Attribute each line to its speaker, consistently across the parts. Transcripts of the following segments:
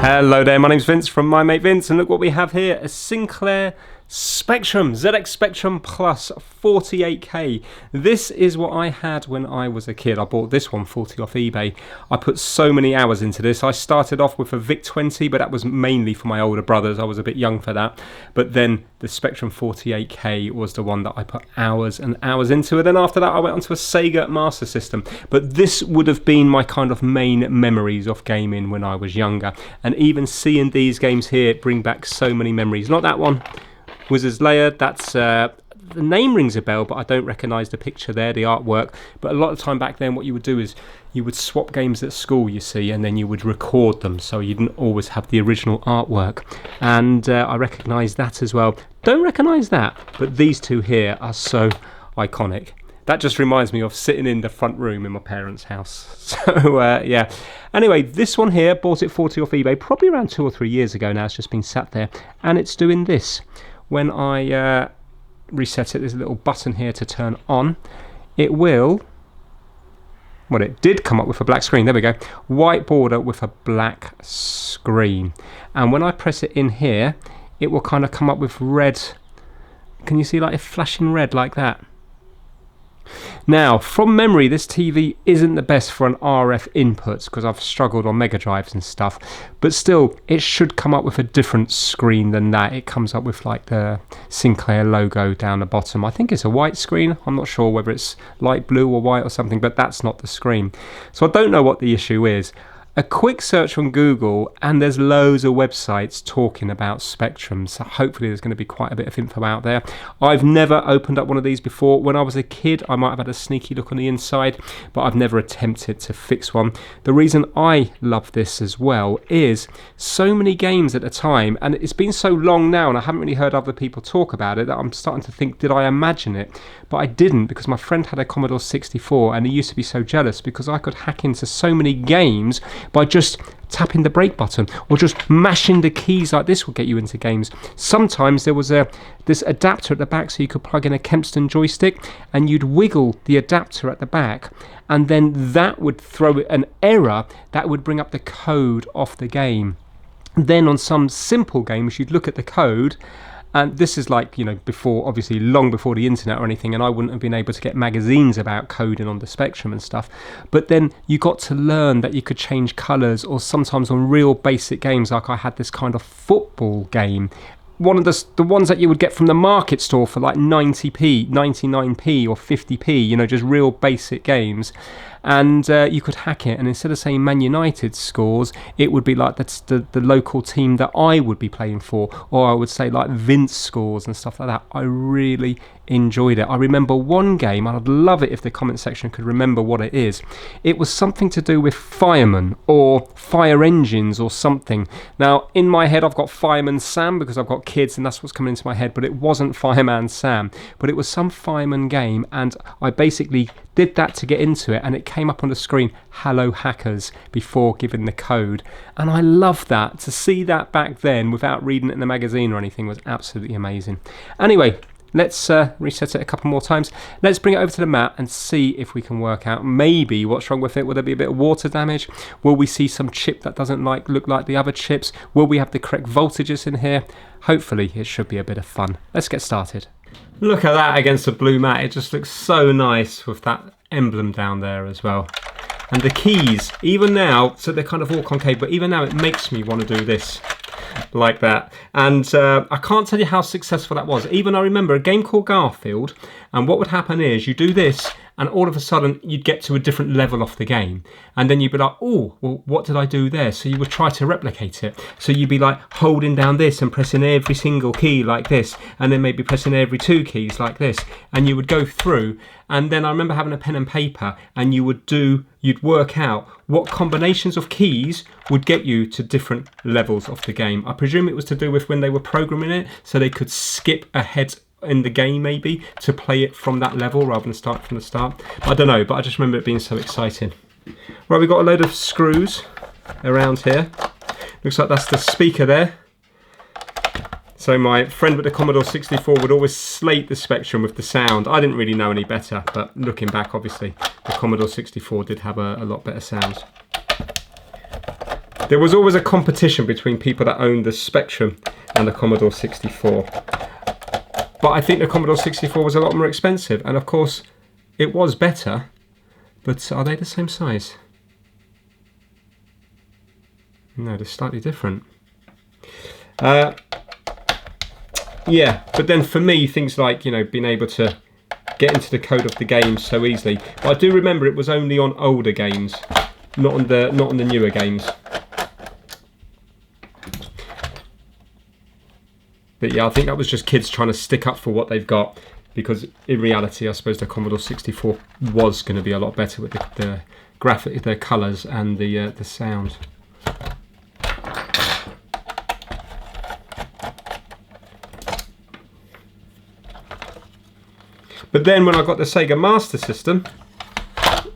Speaker 1: Hello there, my name's Vince from My Mate Vince, and look what we have here, a Sinclair Spectrum, ZX Spectrum Plus 48K. This is what I had when I was a kid. I bought this 140 off eBay. I put so many hours into this. I started off with a VIC-20, but that was mainly for my older brothers. I was a bit young for that. But then the Spectrum 48K was the one that I put hours and hours into. And then after that, I went onto a Sega Master System. But this would have been my kind of main memories of gaming when I was younger. And even seeing these games here bring back so many memories. Not that one. Wizard's Lair, that's the name rings a bell, but I don't recognise the picture there, the artwork. But a lot of time back then, what you would do is you would swap games at school, you see, and then you would record them, so you didn't always have the original artwork. And I recognise that as well. Don't recognise that, but these two here are so iconic. That just reminds me of sitting in the front room in my parents' house. So, yeah. Anyway, this one here, bought it 40 off eBay, probably around 2 or 3 years ago now. It's just been sat there, and it's doing this. When I reset it, there's a little button here to turn on. It will, well, it did come up with a black screen. There we go. White border with a black screen. And when I press it in here, it will kind of come up with red. Can you see like a flashing red like that? Now, from memory, this TV isn't the best for an RF input because I've struggled on Mega Drives and stuff, but still, it should come up with a different screen than that. It comes up with like the Sinclair logo down the bottom. I think it's a white screen. I'm not sure whether it's light blue or white or something, but that's not the screen. So I don't know what the issue is. A quick search on Google and there's loads of websites talking about Spectrum, so hopefully there's going to be quite a bit of info out there. I've never opened up one of these before. When I was a kid I might have had a sneaky look on the inside, but I've never attempted to fix one. The reason I love this as well is so many games at a time, and it's been so long now and I haven't really heard other people talk about it that I'm starting to think, did I imagine it? But I didn't, because my friend had a Commodore 64 and he used to be so jealous because I could hack into so many games by just tapping the brake button or just mashing the keys like this will get you into games. Sometimes there was this adapter at the back so you could plug in a Kempston joystick and you'd wiggle the adapter at the back and then that would throw an error that would bring up the code off the game. Then on some simple games you'd look at the code, and this is like, you know, before, obviously long before the internet or anything, and I wouldn't have been able to get magazines about coding on the Spectrum and stuff. But then you got to learn that you could change colours, or sometimes on real basic games, like I had this kind of football game. One of the ones that you would get from the market store for like 90p, 99p or 50p, you know, just real basic games. And you could hack it, and instead of saying Man United scores, it would be like that's the local team that I would be playing for, or I would say like Vince scores and stuff like that. I really enjoyed it. I remember one game, and I'd love it if the comment section could remember what it is. It was something to do with firemen or fire engines or something. Now in my head I've got Fireman Sam because I've got kids and that's what's coming into my head, but it wasn't Fireman Sam, but it was some fireman game, and I basically did that to get into it, and it came up on the screen, hello hackers, before giving the code. And I love that. To see that back then without reading it in the magazine or anything was absolutely amazing. Anyway, let's reset it a couple more times. Let's bring it over to the mat and see if we can work out maybe what's wrong with it. Will there be a bit of water damage? Will we see some chip that doesn't look like the other chips? Will we have the correct voltages in here? Hopefully it should be a bit of fun. Let's get started. Look at that against the blue mat. It just looks so nice with that emblem down there as well. And the keys, even now, so they're kind of all concave, but even now it makes me want to do this like that. And I can't tell you how successful that was. Even I remember a game called Garfield, and what would happen is you do this and all of a sudden you'd get to a different level of the game, and then you'd be like, oh, well, what did I do there? So you would try to replicate it. So you'd be like holding down this and pressing every single key like this, and then maybe pressing every 2 keys like this, and you would go through. And then I remember having a pen and paper, and you'd work out what combinations of keys would get you to different levels of the game. I presume it was to do with when they were programming it, so they could skip ahead in the game maybe to play it from that level rather than start from the start. I don't know, but I just remember it being so exciting. Right, we've got a load of screws around here. Looks like that's the speaker there. So my friend with the Commodore 64 would always slate the Spectrum with the sound. I didn't really know any better, but looking back, obviously, the Commodore 64 did have a lot better sounds. There was always a competition between people that owned the Spectrum and the Commodore 64. But I think the Commodore 64 was a lot more expensive, and of course, it was better, but are they the same size? No, they're slightly different. Yeah, but then for me, things like, you know, being able to get into the code of the games so easily. But I do remember it was only on older games, not on the newer games. But yeah, I think that was just kids trying to stick up for what they've got, because in reality, I suppose the Commodore 64 was going to be a lot better with the graphic, the colours, and the sound. But then when I got the Sega Master System,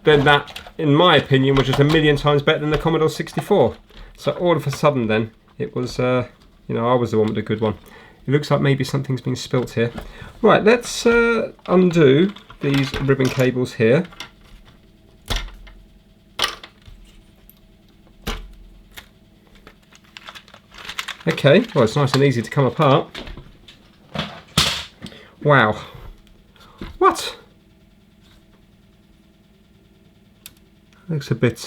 Speaker 1: then that, in my opinion, was just a million times better than the Commodore 64. So all of a sudden then, it was, you know, I was the one with the good one. It looks like maybe something's been spilt here. Right, let's undo these ribbon cables here. Okay, well, it's nice and easy to come apart. Wow. What? Looks a bit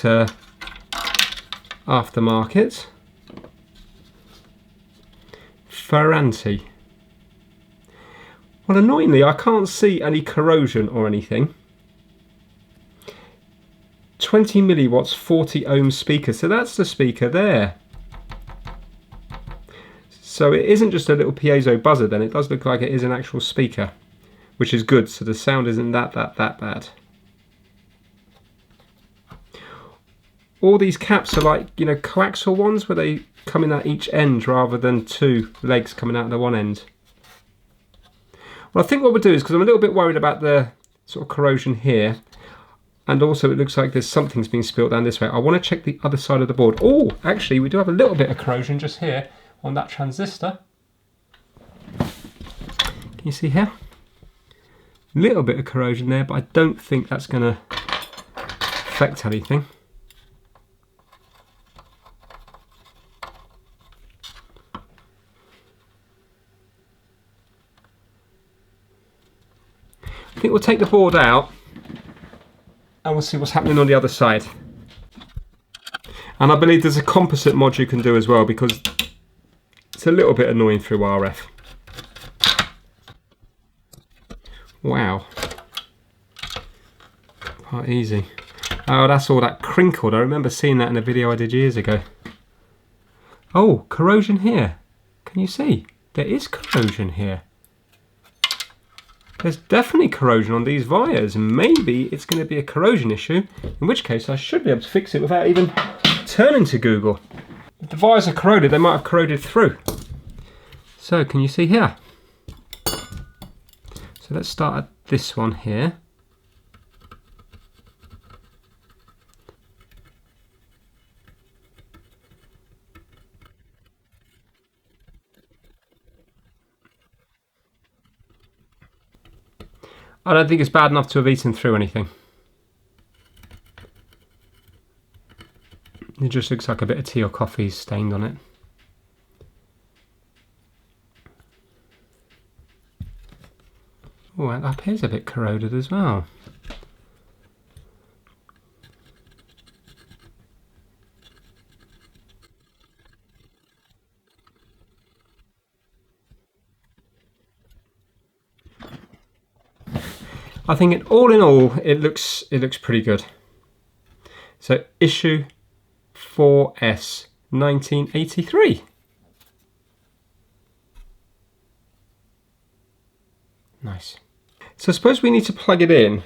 Speaker 1: aftermarket. Ferranti. Well, annoyingly, I can't see any corrosion or anything. 20 milliwatts, 40 ohm speaker. So that's the speaker there. So it isn't just a little piezo buzzer then. It does look like it is an actual speaker, which is good. So the sound isn't that bad. All these caps are like, you know, coaxial ones where they come in at each end rather than two legs coming out of the one end. Well, I think what we'll do is, because I'm a little bit worried about the sort of corrosion here, and also it looks like there's something's been spilled down this way. I want to check the other side of the board. Oh, actually, we do have a little bit of corrosion just here on that transistor. Can you see here? Little bit of corrosion there, but I don't think that's going to affect anything. I think we'll take the board out and we'll see what's happening on the other side. And I believe there's a composite mod you can do as well, because it's a little bit annoying through RF. Wow. Quite easy. Oh, that's all that crinkled. I remember seeing that in a video I did years ago. Oh, corrosion here. Can you see? There is corrosion here. There's definitely corrosion on these wires. Maybe it's going to be a corrosion issue, in which case I should be able to fix it without even turning to Google. If the wires are corroded, they might have corroded through. So can you see here? So let's start at this one here. I don't think it's bad enough to have eaten through anything. It just looks like a bit of tea or coffee stained on it. Oh, and up here's a bit corroded as well. I think all in all, it looks pretty good. So issue 4S 1983. Nice. So I suppose we need to plug it in.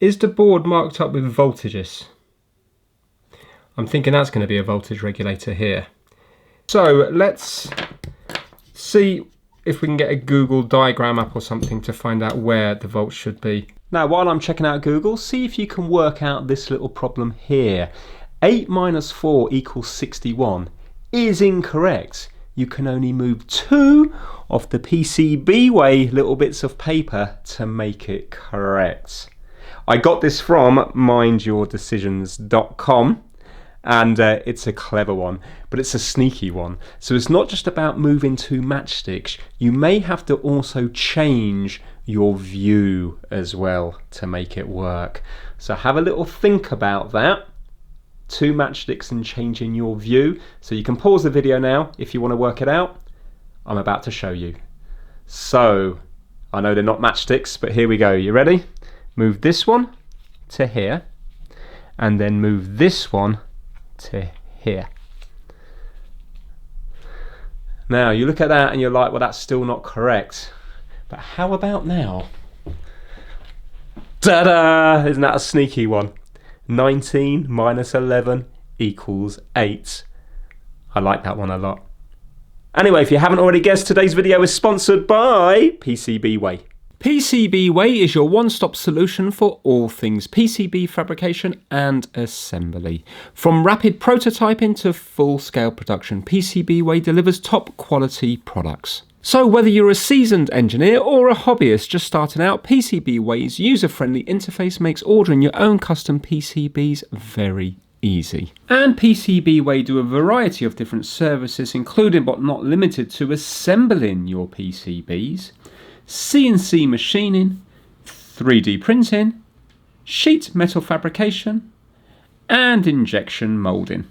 Speaker 1: Is the board marked up with voltages? I'm thinking that's going to be a voltage regulator here. So let's see if we can get a Google diagram up or something to find out where the volts should be. Now, while I'm checking out Google, see if you can work out this little problem here. 8 minus 4 equals 61 is incorrect, you can only move 2 of the PCB little bits of paper to make it correct. I got this from mindyourdecisions.com, and it's a clever one, but it's a sneaky one. So it's not just about moving 2 matchsticks, you may have to also change your view as well to make it work. So have a little think about that. 2 matchsticks and changing your view. So you can pause the video now if you want to work it out. I'm about to show you. So I know they're not matchsticks, but here we go. You ready? Move this one to here, and then move this one to here. Now you look at that and you're like, well, that's still not correct. But how about now? Ta-da! Isn't that a sneaky one? 19 minus 11 equals 8. I like that one a lot. Anyway, if you haven't already guessed, today's video is sponsored by PCBWay. PCBWay is your one-stop solution for all things PCB fabrication and assembly. From rapid prototyping to full-scale production, PCBWay delivers top quality products. So whether you're a seasoned engineer or a hobbyist just starting out, PCBWay's user-friendly interface makes ordering your own custom PCBs very easy. And PCBWay do a variety of different services, including but not limited to assembling your PCBs, CNC machining, 3D printing, sheet metal fabrication, and injection molding.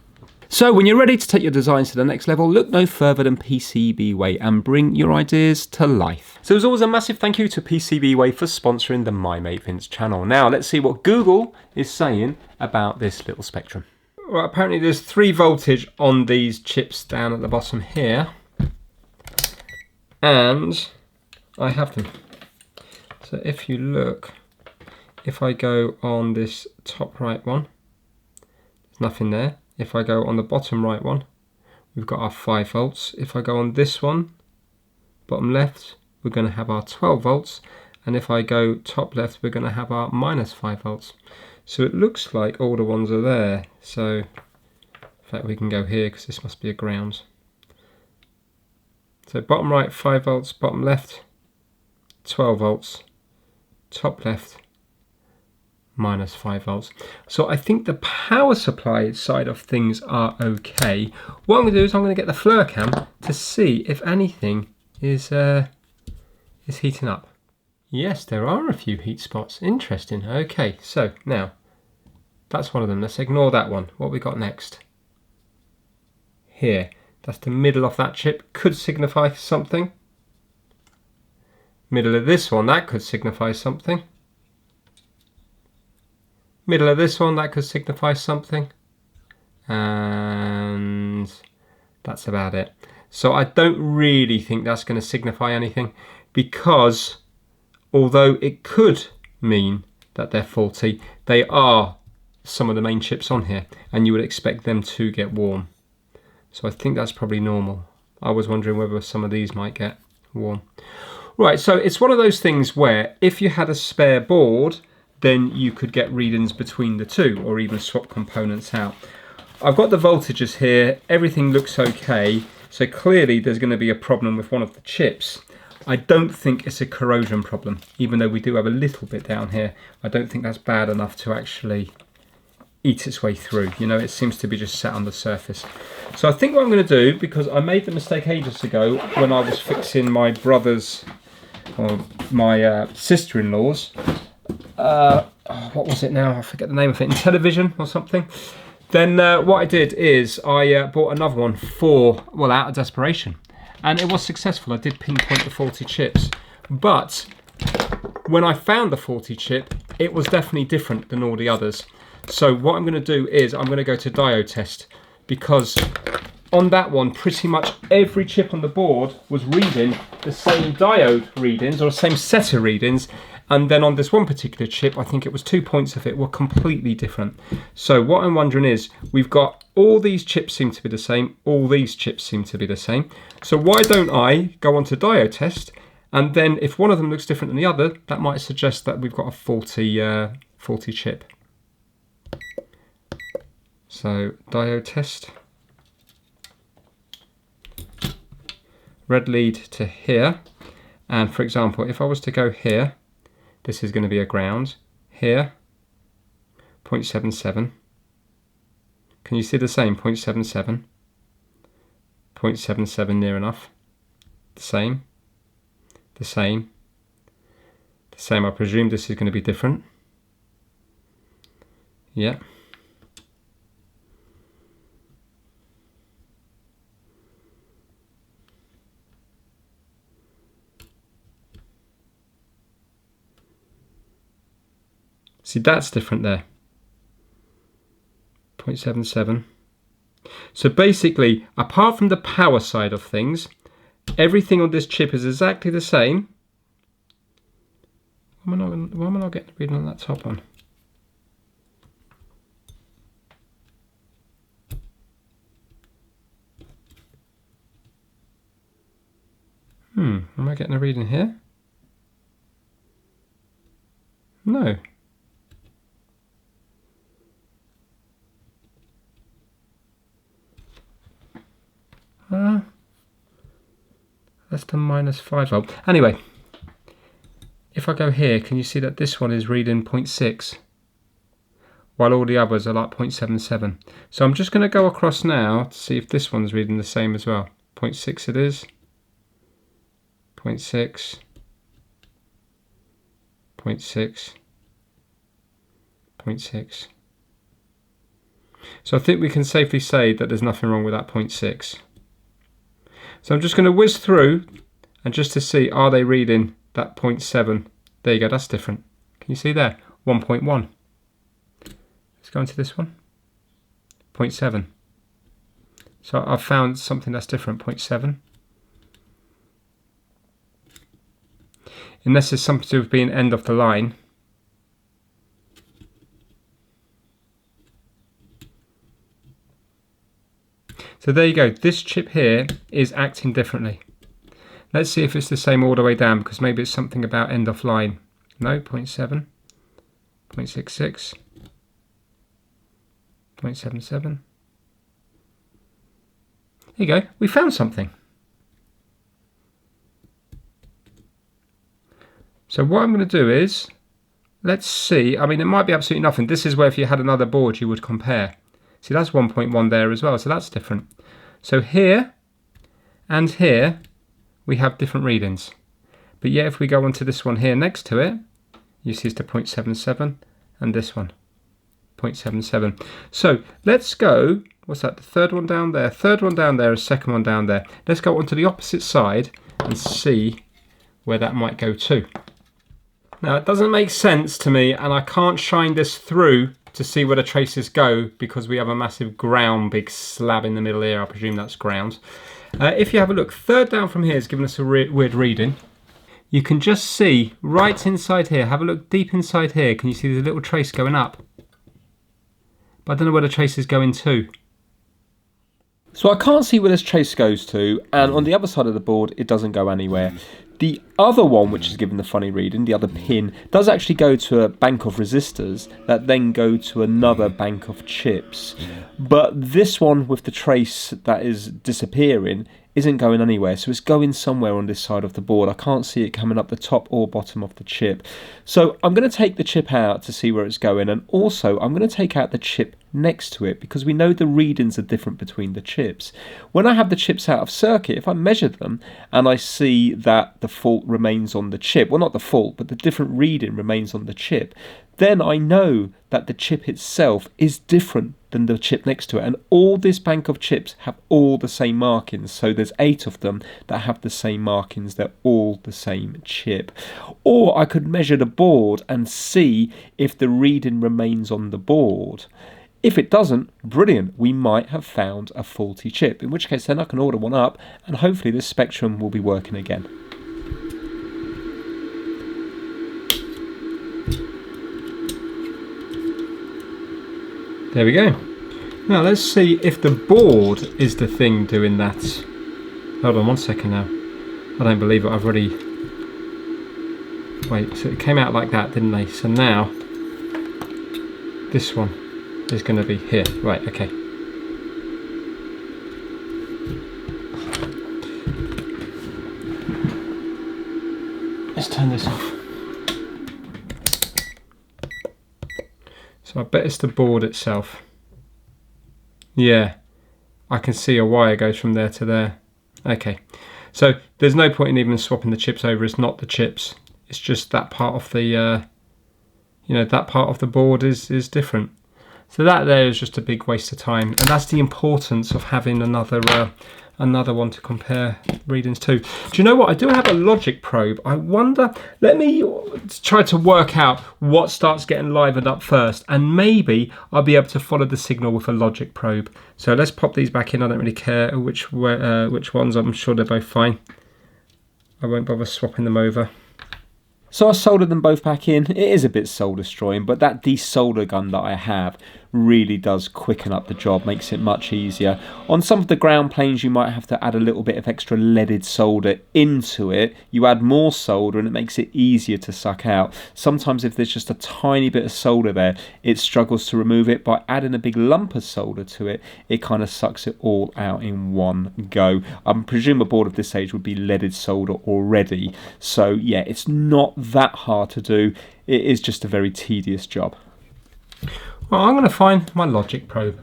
Speaker 1: So when you're ready to take your designs to the next level, look no further than PCBWay and bring your ideas to life. So as always, a massive thank you to PCBWay for sponsoring the My Mate Vince channel. Now let's see what Google is saying about this little Spectrum. Well, apparently there's 3 voltage on these chips down at the bottom here, and I have them. So if you look, if I go on this top right one, there's nothing there. If I go on the bottom right one, we've got our 5 volts. If I go on this one, bottom left, we're going to have our 12 volts. And if I go top left, we're going to have our minus 5 volts. So it looks like all the ones are there. So in fact, we can go here because this must be a ground. So bottom right, 5 volts, bottom left, 12 volts, top left, minus 5 volts. So I think the power supply side of things are okay. What I'm going to do is I'm going to get the FLIR cam to see if anything is heating up. Yes, there are a few heat spots. Interesting. Okay, so now that's one of them. Let's ignore that one. What we got next? Here. That's the middle of that chip. Could signify something. Middle of this one, that could signify something. Middle of this one, that could signify something. And that's about it. So I don't really think that's going to signify anything, because although it could mean that they're faulty, they are some of the main chips on here, and you would expect them to get warm. So I think that's probably normal. I was wondering whether some of these might get warm. Right, so it's one of those things where if you had a spare board, then you could get readings between the two, or even swap components out. I've got the voltages here, everything looks okay, so clearly there's going to be a problem with one of the chips. I don't think it's a corrosion problem, even though we do have a little bit down here. I don't think that's bad enough to actually eat its way through. You know, it seems to be just sat on the surface. So I think what I'm going to do, because I made the mistake ages ago when I was fixing my brother's, or my sister-in-law's, what was it now? I forget the name of it, Intellivision or something. Then what I did is I bought another one for, well, out of desperation. And it was successful. I did pinpoint the faulty chips. But when I found the faulty chip, it was definitely different than all the others. So what I'm going to do is I'm going to go to diode test, because on that one, pretty much every chip on the board was reading the same diode readings, or the same set of readings. And then on this one particular chip, I think it was 2 points of it were completely different. So what I'm wondering is, we've got all these chips seem to be the same, all these chips seem to be the same. So why don't I go on to diode test, and then if one of them looks different than the other, that might suggest that we've got a faulty chip. So diode test. red lead to here. And for example, if I was to go here, this is going to be a ground. Here, 0.77. Can you see the same? 0.77. 0.77 near enough. The same. The same. The same. I presume this is going to be different. Yeah. See, that's different there. 0.77. So basically, apart from the power side of things, everything on this chip is exactly the same. Why am I not getting the reading on that top one? Am I getting a reading here? No. That's the -5 volt. Anyway, if I go here, can you see that this one is reading 0.6, while all the others are like 0.77. So I'm just going to go across now to see if this one's reading the same as well. 0.6 it is. 0.6. 0.6. 0.6. So I think we can safely say that there's nothing wrong with that 0.6. So I'm just going to whiz through and just to see, are they reading that 0.7? There you go, that's different. Can you see there? 1.1. Let's go into this one. 0.7. So I've found something that's different, 0.7. Unless there's something to do with being end of the line. So there you go, this chip here is acting differently. Let's see if it's the same all the way down, because maybe it's something about end of line. No, 0.7, 0.66, 0.77. There you go, we found something. So what I'm going to do is, let's see, I mean it might be absolutely nothing. This is where if you had another board you would compare. See, that's 1.1 there as well, so that's different. So here and here we have different readings. But yet if we go onto this one here next to it, you see it's the 0.77 and this one, 0.77. So let's go, what's that, the third one down there, second one down there. Let's go onto the opposite side and see where that might go to. Now it doesn't make sense to me, and I can't shine this through to see where the traces go because we have a massive ground, big slab in the middle here. I presume that's ground. If you have a look, third down from here is giving us a weird reading. You can just see right inside here, have a look deep inside here, can you see there's a little trace going up? But I don't know where the trace is going to. So I can't see where this trace goes to, and on the other side of the board it doesn't go anywhere. The other one, which is given the funny reading, the other pin, does actually go to a bank of resistors that then go to another bank of chips. But this one with the trace that is disappearing isn't going anywhere, so it's going somewhere on this side of the board. I can't see it coming up the top or bottom of the chip. So I'm going to take the chip out to see where it's going, and also I'm going to take out the chip next to it because we know the readings are different between the chips. When I have the chips out of circuit, if I measure them and I see that the fault remains on the chip, well not the fault, but the different reading remains on the chip, then I know that the chip itself is different than the chip next to it, and all this bank of chips have all the same markings. So there's 8 of them that have the same markings, they're all the same chip. Or I could measure the board and see if the reading remains on the board. If it doesn't, brilliant, we might have found a faulty chip, in which case then I can order one up and hopefully this Spectrum will be working again. There we go. Now let's see if the board is the thing doing that. Hold on 1 second now. I don't believe it, I've already... Wait, so it came out like that, didn't they? So now, this one is going to be here. Right, okay. turn this off. So I bet it's the board itself. Yeah, I can see a wire goes from there to there. Okay, so there's no point in even swapping the chips over. It's not the chips. It's just that part of the, you know, that part of the board is different. So that there is just a big waste of time, and that's the importance of having another one to compare readings to. Do you know what? I do have a logic probe. I wonder, let me try to work out what starts getting livened up first, and maybe I'll be able to follow the signal with a logic probe. So let's pop these back in. I don't really care which ones. I'm sure they're both fine. I won't bother swapping them over. So I soldered them both back in. It is a bit soul destroying, but that desolder gun that I have really does quicken up the job, makes it much easier. On some of the ground planes you might have to add a little bit of extra leaded solder into it. You add more solder and it makes it easier to suck out. Sometimes if there's just a tiny bit of solder there, it struggles to remove it. By adding a big lump of solder to it, it kind of sucks it all out in one go. I presume a board of this age would be leaded solder already, so yeah, it's not that hard to do. It is just a very tedious job. Well, I'm going to find my logic probe.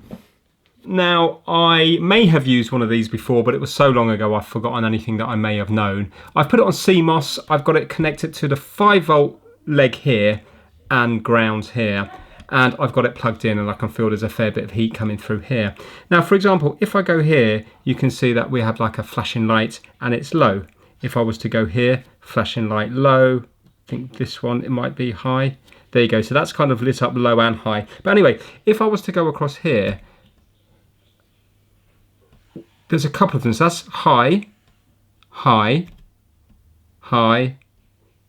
Speaker 1: Now, I may have used one of these before, but it was so long ago I've forgotten anything that I may have known. I've put it on CMOS. I've got it connected to the 5-volt leg here and ground here, and I've got it plugged in, and I can feel there's a fair bit of heat coming through here. Now, for example, if I go here, you can see that we have like a flashing light and it's low. If I was to go here, flashing light low, I think this one, it might be high. There you go, so that's kind of lit up low and high. But anyway, if I was to go across here, there's a couple of them. So that's high, high, high,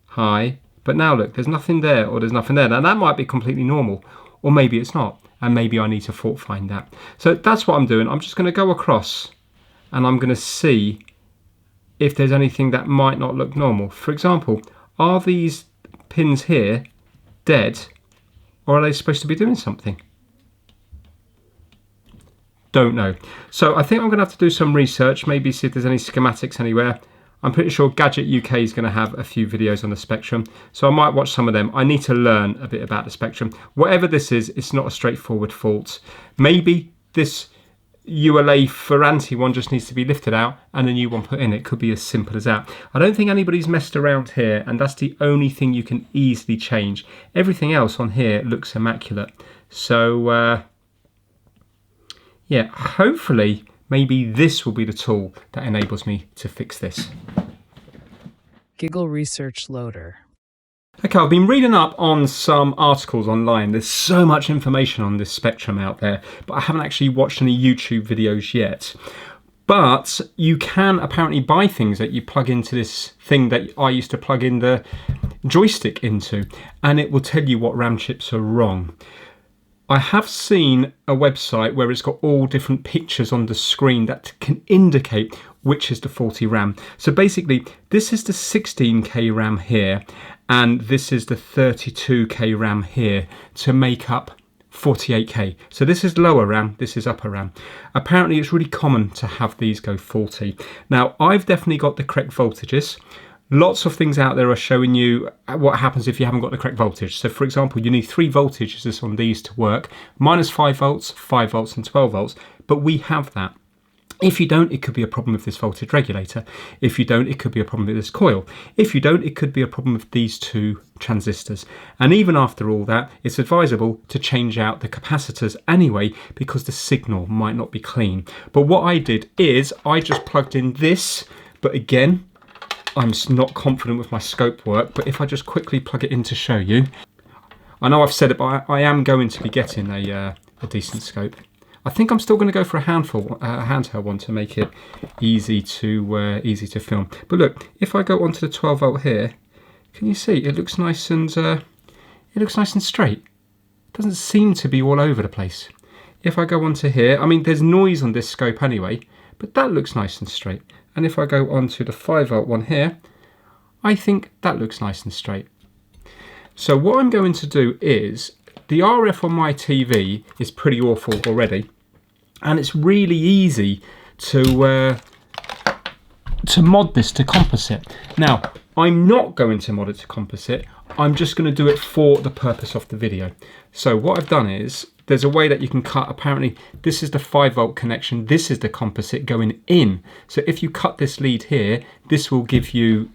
Speaker 1: high. But now look, there's nothing there or there's nothing there. Now that might be completely normal, or maybe it's not. And maybe I need to fault find that. So that's what I'm doing. I'm just gonna go across and I'm gonna see if there's anything that might not look normal. For example, are these pins here dead, or are they supposed to be doing something? Don't know. So I think I'm going to have to do some research, maybe see if there's any schematics anywhere. I'm pretty sure Gadget UK is going to have a few videos on the Spectrum, so I might watch some of them. I need to learn a bit about the Spectrum. Whatever this is, it's not a straightforward fault. Maybe this ULA Ferranti one just needs to be lifted out and a new one put in. It could be as simple as that. I don't think anybody's messed around here, and that's the only thing you can easily change. Everything else on here looks immaculate. So yeah, hopefully maybe this will be the tool that enables me to fix this.
Speaker 2: Giggle Research Loader.
Speaker 1: Okay, I've been reading up on some articles online. There's so much information on this Spectrum out there, but I haven't actually watched any YouTube videos yet. But you can apparently buy things that you plug into this thing that I used to plug in the joystick into, and it will tell you what RAM chips are wrong. I have seen a website where it's got all different pictures on the screen that can indicate which is the faulty RAM. So basically, this is the 16K RAM here, and this is the 32K RAM here to make up 48K. So this is lower RAM, this is upper RAM. Apparently it's really common to have these go faulty. Now, I've definitely got the correct voltages. Lots of things out there are showing you what happens if you haven't got the correct voltage. So for example, you need 3 voltages on these to work, minus 5 volts, 5 volts and 12 volts, but we have that. If you don't, it could be a problem with this voltage regulator. If you don't, it could be a problem with this coil. If you don't, it could be a problem with these 2 transistors. And even after all that, it's advisable to change out the capacitors anyway, because the signal might not be clean. But what I did is I just plugged in this, but again, I'm not confident with my scope work, but if I just quickly plug it in to show you, I know I've said it, but I am going to be getting a decent scope. I think I'm still going to go for a handheld one to make it easy to film. But look, if I go onto the 12 volt here, can you see it looks nice and straight? It doesn't seem to be all over the place. If I go onto here, I mean, there's noise on this scope anyway, but that looks nice and straight. And if I go onto the 5 volt one here, I think that looks nice and straight. So what I'm going to do is, the RF on my TV is pretty awful already, and it's really easy to mod this to Composite. Now, I'm not going to mod it to composite. I'm just going to do it for the purpose of the video. So what I've done is, there's a way that you can cut. Apparently, this is the 5-volt connection. This is the composite going in. So if you cut this lead here, this will give you,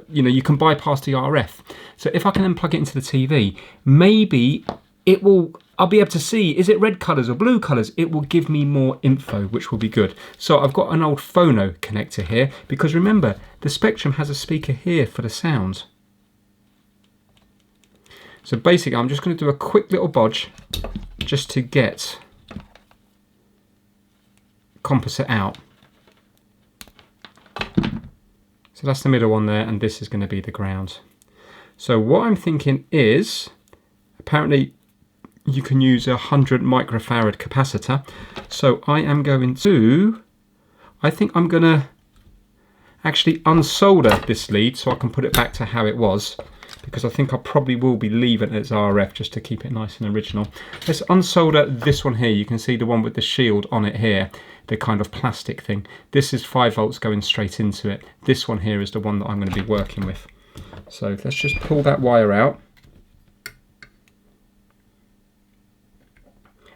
Speaker 1: you can bypass the RF. So if I can then plug it into the TV, maybe it will, I'll be able to see, is it red colours or blue colours? It will give me more info, which will be good. So I've got an old phono connector here, because remember, the Spectrum has a speaker here for the sound. So basically, I'm just going to do a quick little bodge just to get composite out. So that's the middle one there, and this is going to be the ground. So what I'm thinking is, apparently you can use a 100 microfarad capacitor. So I am going to, I think I'm going to actually unsolder this lead so I can put it back to how it was, because I think I probably will be leaving it as RF just to keep it nice and original. Let's unsolder this one here. You can see the one with the shield on it here, the kind of plastic thing. This is 5 volts going straight into it. This one here is the one that I'm going to be working with. So let's just pull that wire out.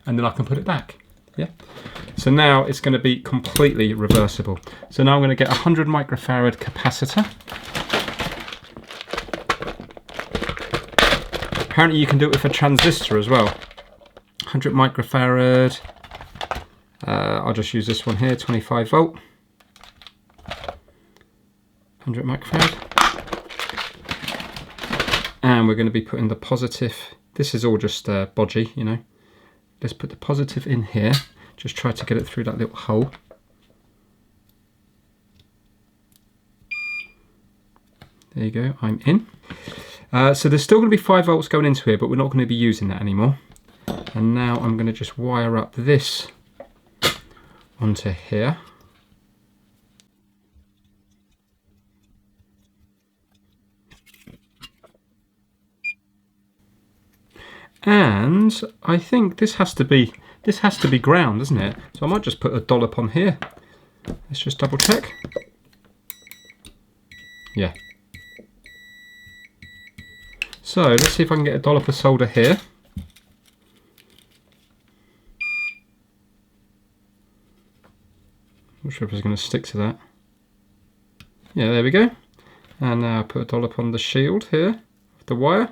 Speaker 1: And then I can put it back. Yeah. So now it's going to be completely reversible. So now I'm going to get a 100 microfarad capacitor. Apparently you can do it with a transistor as well. 100 microfarad. I'll just use this one here, 25 volt. 100 microfarad. And we're going to be putting the positive. This is all just bodgy, you know. Let's put the positive in here. Just try to get it through that little hole. There you go, I'm in. So there's still going to be 5 volts going into here, but we're not going to be using that anymore. And now I'm going to just wire up this onto here. And I think this has to be ground, doesn't it? So I might just put a dollop on here. Let's just double check. Yeah. So let's see if I can get a dollop of solder here. Not sure if it's going to stick to that. Yeah, there we go. And now I put a dollop on the shield here of the wire.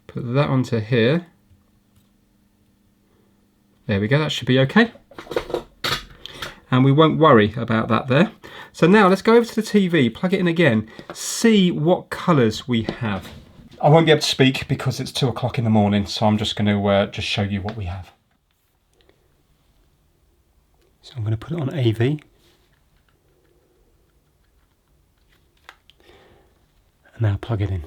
Speaker 1: Put that onto here. There we go, that should be okay. And we won't worry about that there. So now let's go over to the TV, plug it in again, see what colours we have. I won't be able to speak because it's 2 o'clock in the morning, so I'm just going to just show you what we have. So I'm going to put it on AV. And now plug it in.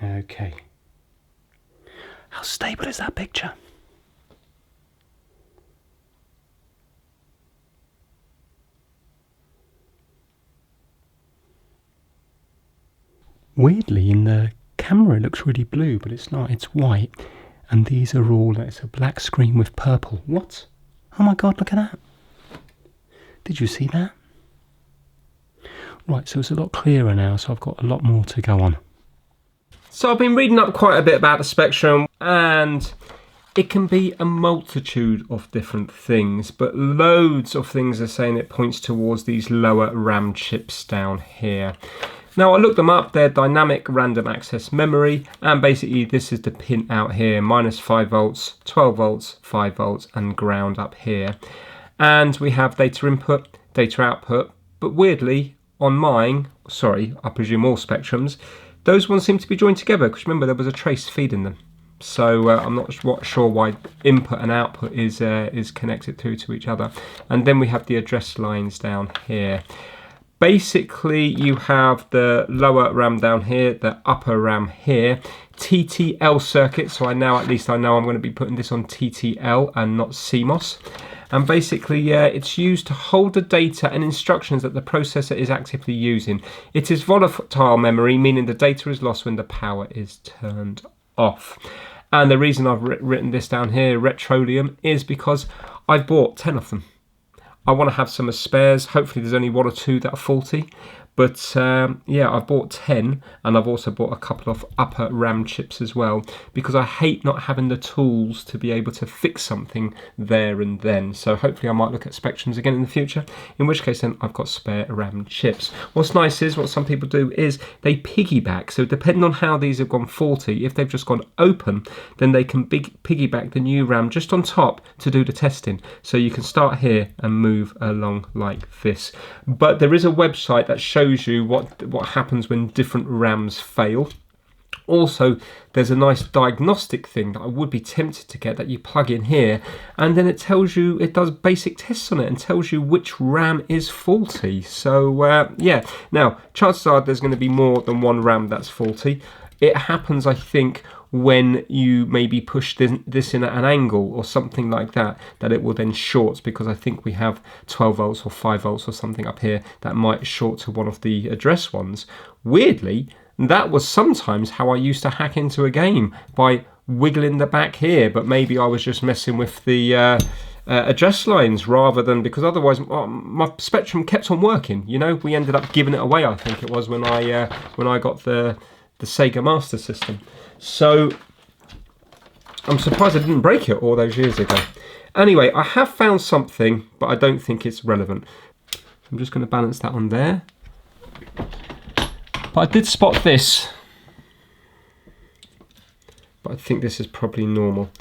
Speaker 1: Okay. How stable is that picture? Weirdly, in the camera it looks really blue, but it's not, it's white. And these are all, it's a black screen with purple. What? Oh my god, look at that. Did you see that? Right, so it's a lot clearer now, so I've got a lot more to go on. So I've been reading up quite a bit about the Spectrum, and it can be a multitude of different things, but loads of things are saying it points towards these lower RAM chips down here. Now I looked them up, they're dynamic random access memory, and basically this is the pin out here, -5 volts, 12 volts, 5 volts, and ground up here. And we have data input, data output, but weirdly on mine, sorry, I presume all Spectrums, those ones seem to be joined together, because remember there was a trace feeding them. So I'm not sure why input and output is connected through to each other. And then we have the address lines down here. Basically, you have the lower RAM down here, the upper RAM here, TTL circuit. So at least I know I'm going to be putting this on TTL and not CMOS. And basically, it's used to hold the data and instructions that the processor is actively using. It is volatile memory, meaning the data is lost when the power is turned off. And the reason I've written this down here, Retrolium, is because I've bought 10 of them. I want to have some as spares. Hopefully there's only 1 or 2 that are faulty. But yeah, I've bought 10, and I've also bought a couple of upper RAM chips as well, because I hate not having the tools to be able to fix something there and then. So hopefully I might look at Spectrums again in the future, in which case then I've got spare RAM chips. What's nice is, what some people do is they piggyback. So depending on how these have gone faulty, if they've just gone open, then they can piggyback the new RAM just on top to do the testing. So you can start here and move along like this. But there is a website that shows you what happens when different RAMs fail. Also, there's a nice diagnostic thing that I would be tempted to get that you plug in here, and then it tells you, it does basic tests on it and tells you which RAM is faulty. So yeah, now chances are there's going to be more than one RAM that's faulty. It happens, I think, when you maybe push this in at an angle or something like that, that it will then short, because I think we have 12 volts or 5 volts or something up here that might short to one of the address ones. Weirdly, that was sometimes how I used to hack into a game, by wiggling the back here, but maybe I was just messing with the address lines rather than, because otherwise my Spectrum kept on working. You know, we ended up giving it away, I think it was, when I got the Sega Master System. So I'm surprised I didn't break it all those years ago. Anyway, I have found something, but I don't think it's relevant. I'm just going to balance that on there. But I did spot this. But I think this is probably normal.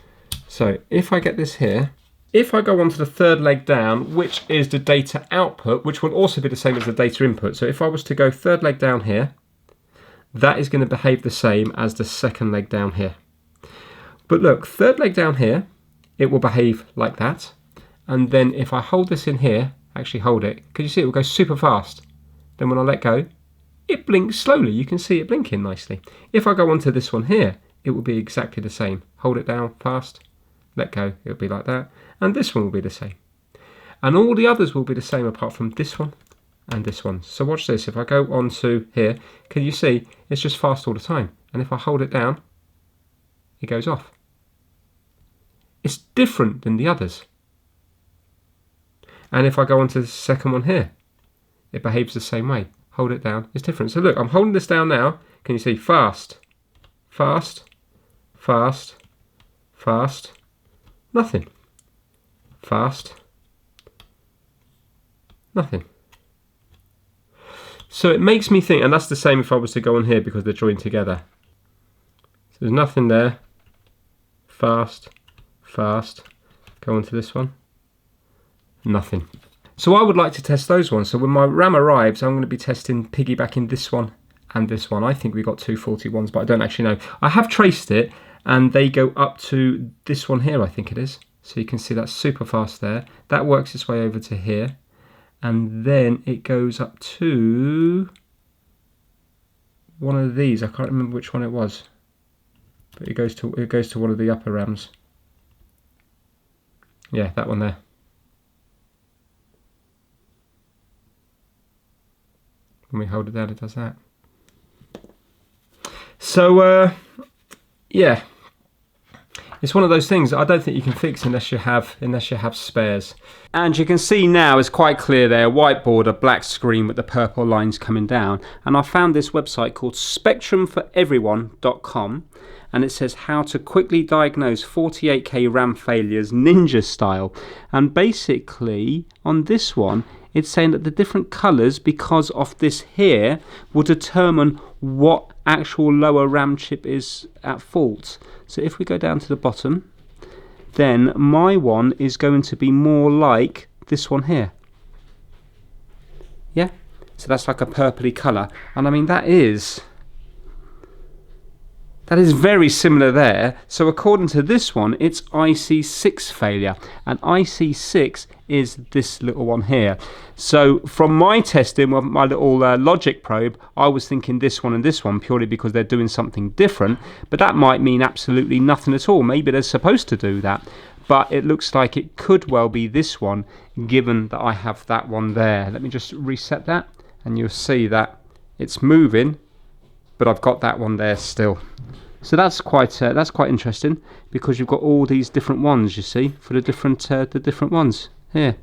Speaker 1: So if I get this here, if I go on to the third leg down, which is the data output, which will also be the same as the data input. So if I was to go third leg down here, that is going to behave the same as the second leg down here. But look, third leg down here, it will behave like that. And then if I hold this in here, actually hold it, because you see it will go super fast. Then when I let go, it blinks slowly. You can see it blinking nicely. If I go onto this one here, it will be exactly the same. Hold it down fast, let go, it'll be like that. And this one will be the same. And all the others will be the same apart from this one and this one. So watch this. If I go on to here, can you see it's just fast all the time? And if I hold it down, it goes off. It's different than the others. And if I go on to the second one here, it behaves the same way. Hold it down, it's different. So look, I'm holding this down now. Can you see fast, fast, fast, fast, nothing. Fast, nothing. So it makes me think, and that's the same if I was to go on here because they're joined together. So there's nothing there. Fast, fast. Go on to this one. Nothing. So I would like to test those ones. So when my RAM arrives, I'm going to be testing piggybacking this one and this one. I think we got 240 ones, but I don't actually know. I have traced it, and they go up to this one here, I think it is. So you can see that's super fast there. That works its way over to here. And then it goes up to one of these. I can't remember which one it was, but it goes to one of the upper RAMs. Yeah, that one there. When we hold it down, it does that. So yeah, it's one of those things I don't think you can fix unless you have spares. And you can see now it's quite clear there, white border, black screen with the purple lines coming down. And I found this website called SpectrumForEveryone.com, and it says how to quickly diagnose 48K RAM failures ninja style. And basically on this one, it's saying that the different colours, because of this here, will determine what actual lower RAM chip is at fault. So if we go down to the bottom, then my one is going to be more like this one here. Yeah, so that's like a purpley colour, and I mean that is very similar there. So according to this one, it's IC6 failure, and IC6 is this little one here. So from my testing with my little logic probe, I was thinking this one and this one purely because they're doing something different, but that might mean absolutely nothing at all. Maybe they're supposed to do that, but it looks like it could well be this one, given that I have that one there. Let me just reset that, and you'll see that it's moving, but I've got that one there still. So that's quite interesting, because you've got all these different ones, you see, for the different ones here.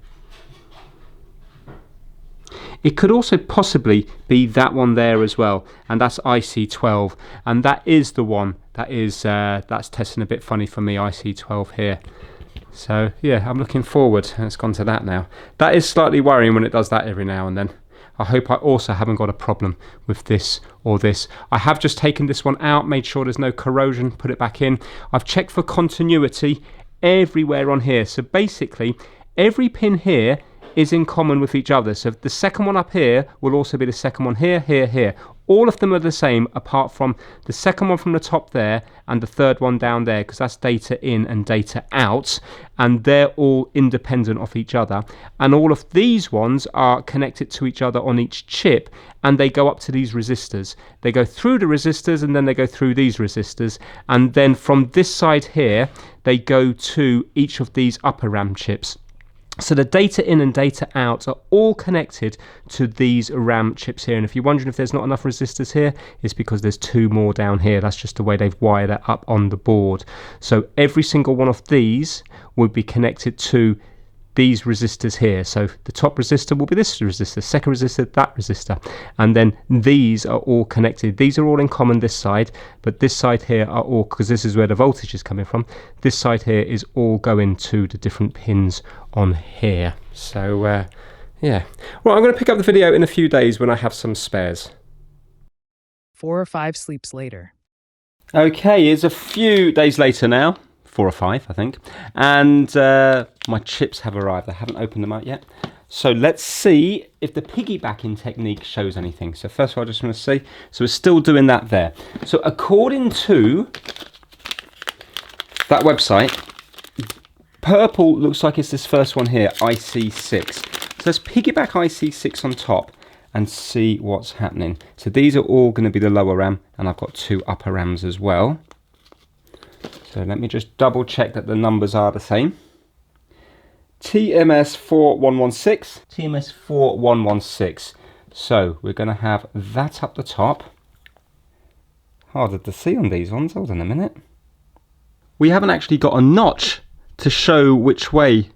Speaker 1: It could also possibly be that one there as well, and that's IC12, and that is the one that is that's testing a bit funny for me, IC12 here. So yeah, I'm looking forward, and it's gone to that now. That is slightly worrying when it does that every now and then. I hope I also haven't got a problem with this or this. I have just taken this one out, made sure there's no corrosion, put it back in. I've checked for continuity everywhere on here. So basically, every pin here is in common with each other. So the second one up here will also be the second one here, here, here. All of them are the same apart from the second one from the top there and the third one down there, because that's data in and data out, and they're all independent of each other. And all of these ones are connected to each other on each chip, and they go up to these resistors. They go through the resistors and then they go through these resistors, and then from this side here they go to each of these upper RAM chips. So the data in and data out are all connected to these RAM chips here. And if you're wondering if there's not enough resistors here, it's because there's two more down here. That's just the way they've wired it up on the board. So every single one of these would be connected to these resistors here. So the top resistor will be this resistor, second resistor, that resistor, and then these are all connected. These are all in common this side, but this side here are all, because this is where the voltage is coming from, this side here is all going to the different pins on here. So yeah, well, I'm going to pick up the video in a few days when I have some spares.
Speaker 2: 4 or 5 sleeps later.
Speaker 1: Okay, it's a few days later now. 4 or 5, I think, and my chips have arrived. I haven't opened them out yet, so let's see if the piggybacking technique shows anything. So first of all, I just want to see, so we're still doing that there. So according to that website, purple looks like it's this first one here, IC6. So let's piggyback IC6 on top and see what's happening. So these are all going to be the lower RAM, and I've got 2 upper RAMs as well. So let me just double check that the numbers are the same. TMS4116, TMS4116. So we're going to have that up the top. Harder to see on these ones, hold on a minute. We haven't actually got a notch to show which way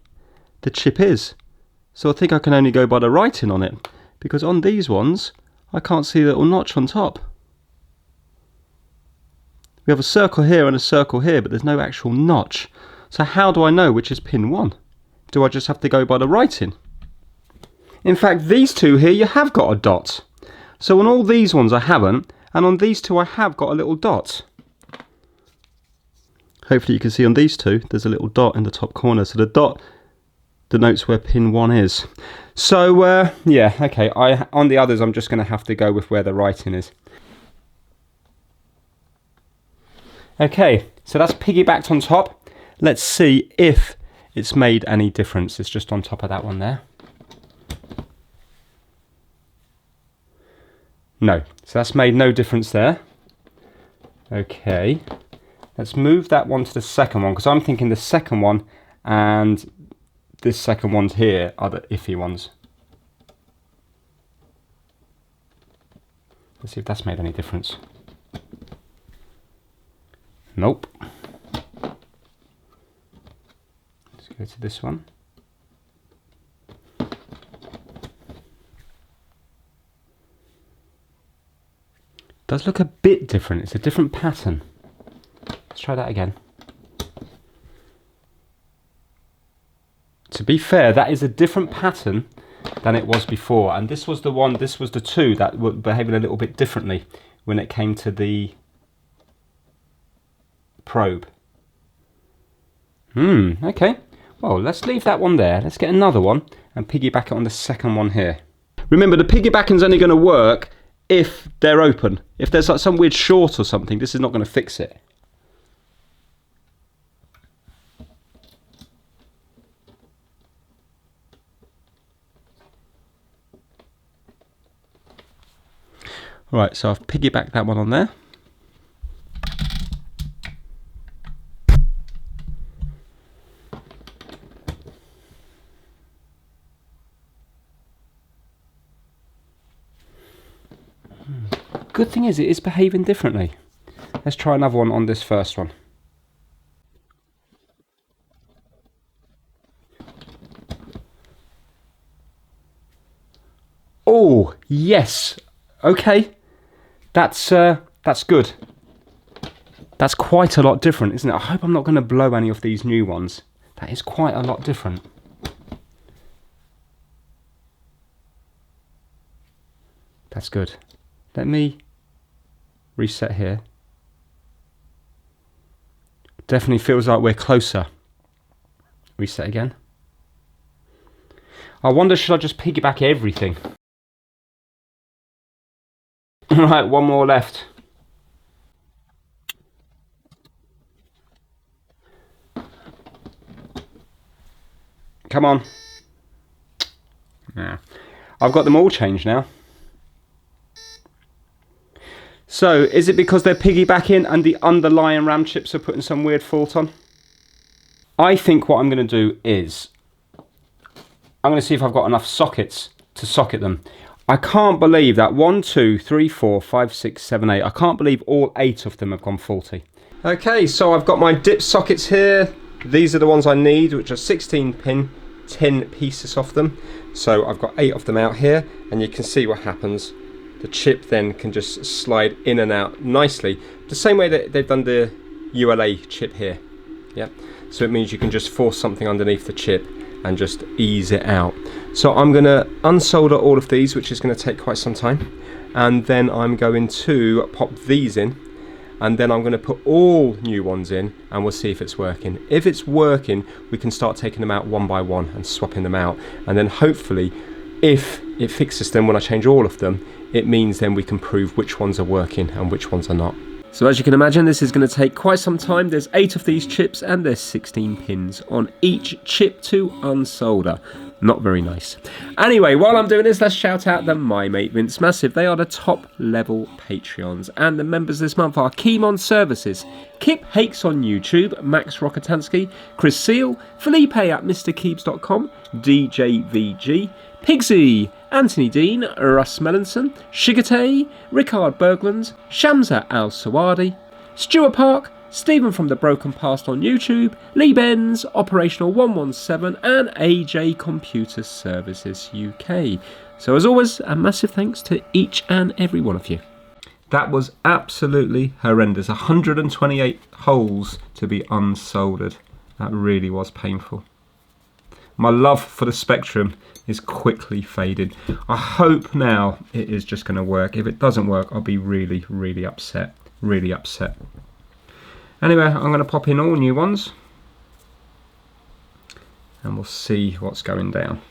Speaker 1: the chip is. So I think I can only go by the writing on it, because on these ones I can't see the little notch on top. We have a circle here and a circle here, but there's no actual notch. So how do I know which is pin 1? Do I just have to go by the writing? In fact, these two here, you have got a dot. So on all these ones I haven't, and on these two I have got a little dot. Hopefully you can see on these two, there's a little dot in the top corner. So the dot denotes where pin 1 is. So yeah, okay, on the others I'm just going to have to go with where the writing is. Okay, so that's piggybacked on top. Let's see if it's made any difference. It's just on top of that one there. No, so that's made no difference there. Okay, let's move that one to the second one, because I'm thinking the second one and this second one's here are the iffy ones. Let's see if that's made any difference. Nope. Let's go to this one. Does look a bit different. It's a different pattern. Let's try that again. To be fair, that is a different pattern than it was before, and this was the one, this was the two that were behaving a little bit differently when it came to the probe. Okay, well, let's leave that one there. Let's get another one and piggyback it on the second one here. Remember, the piggybacking is only going to work if they're open. If there's like some weird short or something, this is not going to fix it. Right, so I've piggybacked that one on there. Good thing is it is behaving differently. Let's try another one on this first one. Oh, Yes. Okay. That's good. That's quite a lot different, isn't it? I hope I'm not going to blow any of these new ones. That is quite a lot different. That's good. Let me reset here. Definitely feels like we're closer. Reset again. I wonder, should I just piggyback everything? Right, one more left. Come on. Nah. I've got them all changed now. So, is it because they're piggybacking and the underlying RAM chips are putting some weird fault on? I think what I'm going to do is, I'm going to see if I've got enough sockets to socket them. I can't believe that 1, 2, 3, 4, 5, 6, 7, 8. I can't believe all 8 of them have gone faulty. Okay, so I've got my dip sockets here. These are the ones I need, which are 16 pin, 10 pieces of them. So I've got 8 of them out here, and you can see what happens. The chip then can just slide in and out nicely, the same way that they've done the ULA chip here. Yeah, so it means you can just force something underneath the chip and just ease it out. So I'm going to unsolder all of these, which is going to take quite some time, and then I'm going to pop these in, and then I'm going to put all new ones in, and we'll see if it's working. If it's working, we can start taking them out one by one and swapping them out, and then hopefully, if it fixes them when I change all of them, it means then we can prove which ones are working and which ones are not. So as you can imagine, this is going to take quite some time. There's 8 of these chips and there's 16 pins on each chip to unsolder. Not very nice. Anyway, while I'm doing this, let's shout out the My Mate Vince Massive. They are the top level Patreons, and the members this month are Keemon Services, Kip Hakes on YouTube, Max Rokotansky, Chris Seal, Felipe at MrKeebs.com, DJVG, Pigsy, Anthony Dean, Russ Melanson, Shigate, Ricard Berglands, Shamsa Al Sawadi, Stuart Park, Stephen from the Broken Past on YouTube, Lee Benz, Operational 117, and AJ Computer Services UK. So as always, a massive thanks to each and every one of you. That was absolutely horrendous. 128 holes to be unsoldered. That really was painful. My love for the Spectrum is quickly faded. I hope now it is just going to work. If it doesn't work, I'll be really, really upset. Really upset. Anyway, I'm going to pop in all new ones, and we'll see what's going down.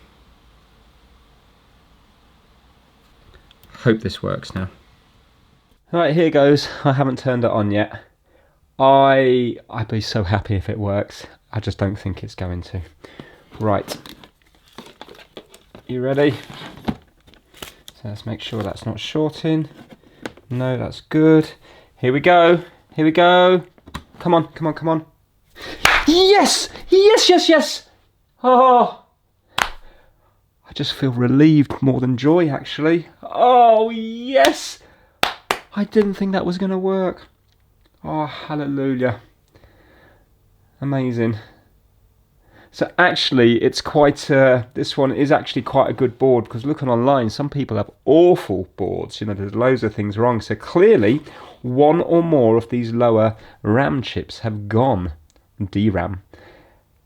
Speaker 1: Hope this works now. Right, here goes. I haven't turned it on yet. I'd be so happy if it works. I just don't think it's going to. Right. You ready? So let's make sure that's not shorting. No, that's good. Here we go. Here we go. Come on, come on, come on. Yes! Yes, yes, yes! Oh! I just feel relieved more than joy, actually. Oh, yes! I didn't think that was going to work. Oh, hallelujah. Amazing. So actually, it's quite, this one is actually quite a good board, because looking online, some people have awful boards. You know, there's loads of things wrong. So clearly, one or more of these lower RAM chips have gone. DRAM.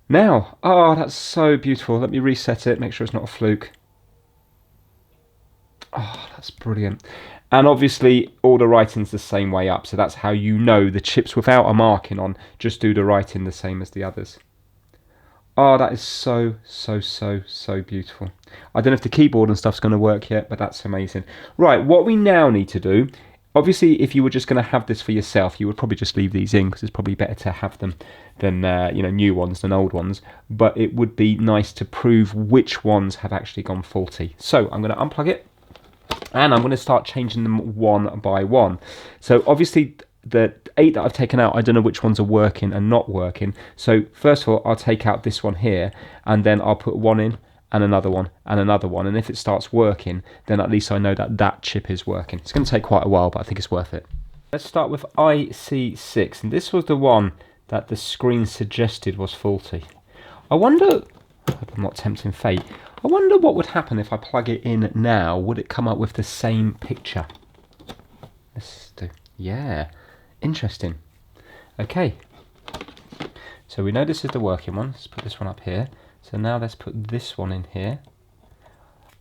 Speaker 1: Now, oh, that's so beautiful. Let me reset it, make sure it's not a fluke. Oh, that's brilliant. And obviously, all the writing's the same way up. So that's how you know the chips without a marking on just do the writing the same as the others. Oh, that is so, so, so, so beautiful. I don't know if the keyboard and stuff's going to work yet, but that's amazing. Right, what we now need to do, obviously, if you were just going to have this for yourself, you would probably just leave these in, because it's probably better to have them than, you know, new ones than old ones. But it would be nice to prove which ones have actually gone faulty. So I'm going to unplug it, and I'm going to start changing them one by one. So obviously, the 8 that I've taken out, I don't know which ones are working and not working. So first of all, I'll take out this one here, and then I'll put one in, and another one, and another one. And if it starts working, then at least I know that that chip is working. It's going to take quite a while, but I think it's worth it. Let's start with IC6, and this was the one that the screen suggested was faulty. I wonder, I hope I'm not tempting fate, I wonder what would happen if I plug it in now. Would it come up with the same picture? Let's do, yeah, interesting. Okay, so we know this is the working one. Let's put this one up here. So now let's put this one in here.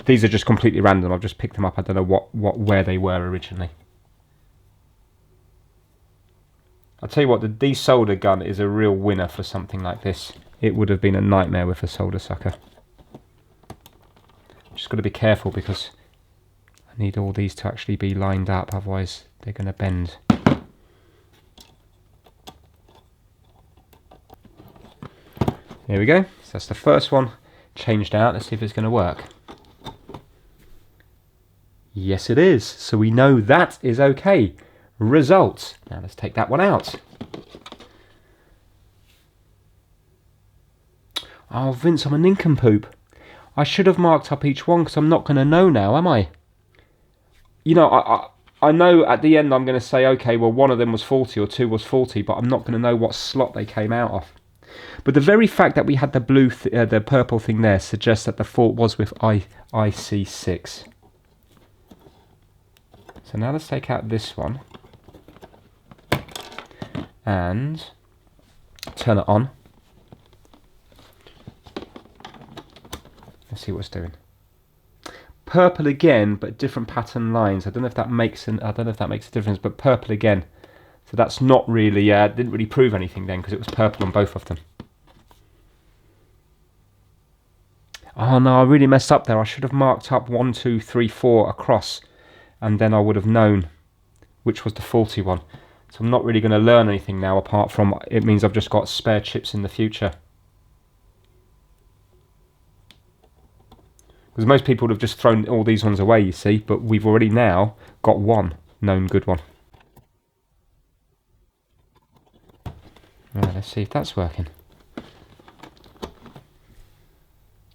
Speaker 1: These are just completely random. I've just picked them up. I don't know where they were originally. I'll tell you what, the desolder gun is a real winner for something like this. It would have been a nightmare with a solder sucker. Just got to be careful because I need all these to actually be lined up, otherwise they're going to bend. Here we go. So that's the first one changed out. Let's see if it's going to work. Yes, it is. So we know that is okay. Results. Now let's take that one out. Oh, Vince, I'm a nincompoop. I should have marked up each one because I'm not going to know now, am I? You know, I know at the end I'm going to say, okay, well, one of them was faulty or two was faulty, but I'm not going to know what slot they came out of. But the very fact that we had the blue, the purple thing there suggests that the fault was with IC6. So now let's take out this one and turn it on. Let's see what it's doing. Purple again, but different pattern lines. I don't know if that makes a difference, but purple again. So that's not really, didn't really prove anything then because it was purple on both of them. Oh no, I really messed up there. I should have marked up 1, 2, 3, 4 across, and then I would have known which was the faulty one. So I'm not really going to learn anything now, apart from it means I've just got spare chips in the future. Because most people would have just thrown all these ones away, you see, but we've already now got one known good one. Right, let's see if that's working.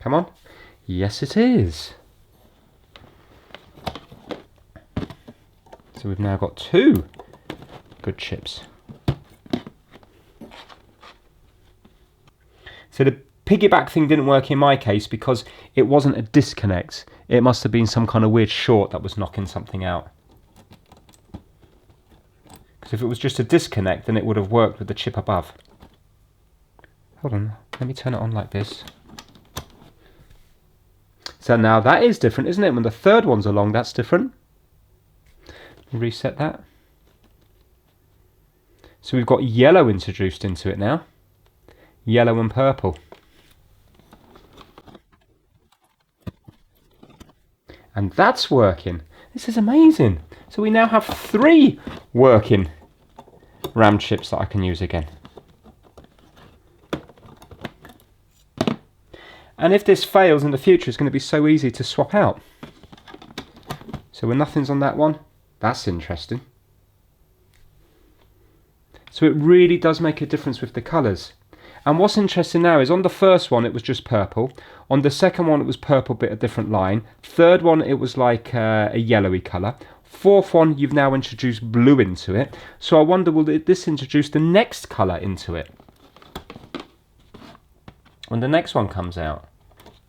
Speaker 1: Come on. Yes, it is. So we've now got 2 good chips. So the piggyback thing didn't work in my case because it wasn't a disconnect. It must have been some kind of weird short that was knocking something out. Because if it was just a disconnect, then it would have worked with the chip above. Hold on, let me turn it on like this. So now that is different, isn't it? When the third one's along, that's different. Reset that. So we've got yellow introduced into it now. Yellow and purple. And that's working. This is amazing. So we now have 3 working RAM chips that I can use again. And if this fails in the future, it's going to be so easy to swap out. So when nothing's on that one, that's interesting. So it really does make a difference with the colours. And what's interesting now is on the first one it was just purple. On the second one it was purple but a different line. Third one it was like a yellowy colour. Fourth one you've now introduced blue into it. So I wonder, will this introduce the next colour into it when the next one comes out?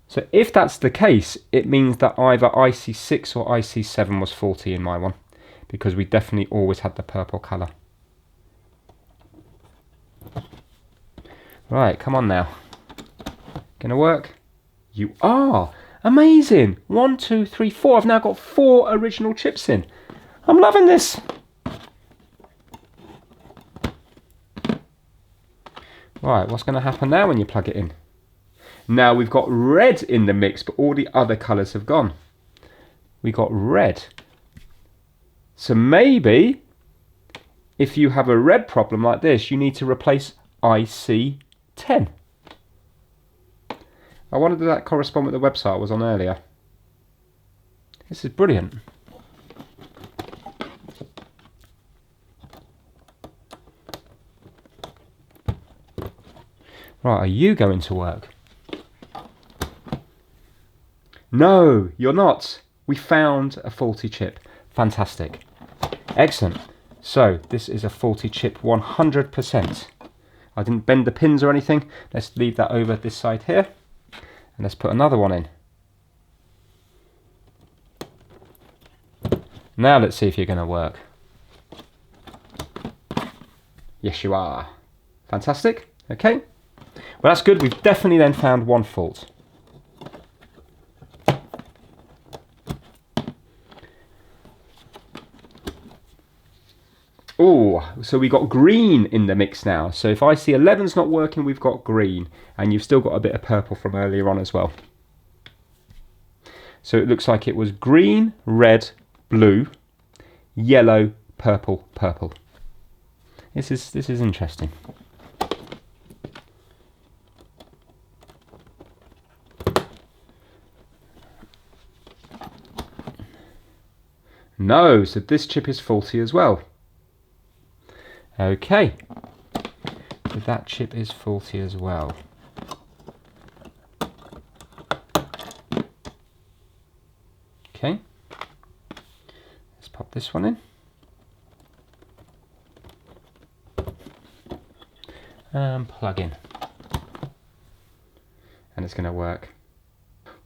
Speaker 1: So if that's the case, it means that either IC6 or IC7 was faulty in my one, because we definitely always had the purple colour. Right, come on now. Gonna work? You are! Amazing! 1, 2, 3, 4. I've now got 4 original chips in. I'm loving this! Right, what's going to happen now when you plug it in? Now we've got red in the mix, but all the other colours have gone. We got red. So maybe, if you have a red problem like this, you need to replace IC10. I wonder does that correspond with the website I was on earlier. This is brilliant. Right, are you going to work? No, you're not. We found a faulty chip. Fantastic. Excellent. So this is a faulty chip 100%. I didn't bend the pins or anything. Let's leave that over this side here. And let's put another one in. Now let's see if you're going to work. Yes, you are. Fantastic. Okay. Well, that's good. We've definitely then found one fault. Oh, so we got green in the mix now. So if IC11's not working, we've got green. And you've still got a bit of purple from earlier on as well. So it looks like it was green, red, blue, yellow, purple, purple. This is interesting. No, so this chip is faulty as well. Okay, so that chip is faulty as well. Okay, let's pop this one in. And plug in. And it's going to work.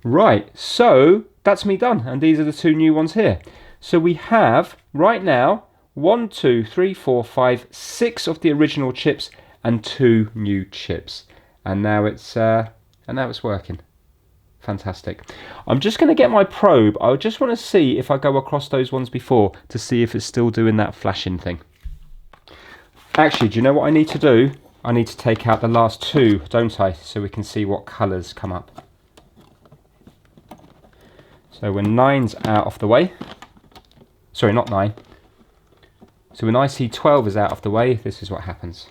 Speaker 1: Right, so that's me done. And these are the two new ones here. So we have, right now, 1, 2, 3, 4, 5, 6 of the original chips and 2 new chips. And now it's working. Fantastic. I'm just going to get my probe. I just want to see if I go across those ones before to see if it's still doing that flashing thing. Actually, do you know what I need to do? I need to take out the last 2, don't I? So we can see what colours come up. So when 9's out of the way, sorry, not 9. So when IC12 is out of the way, this is what happens.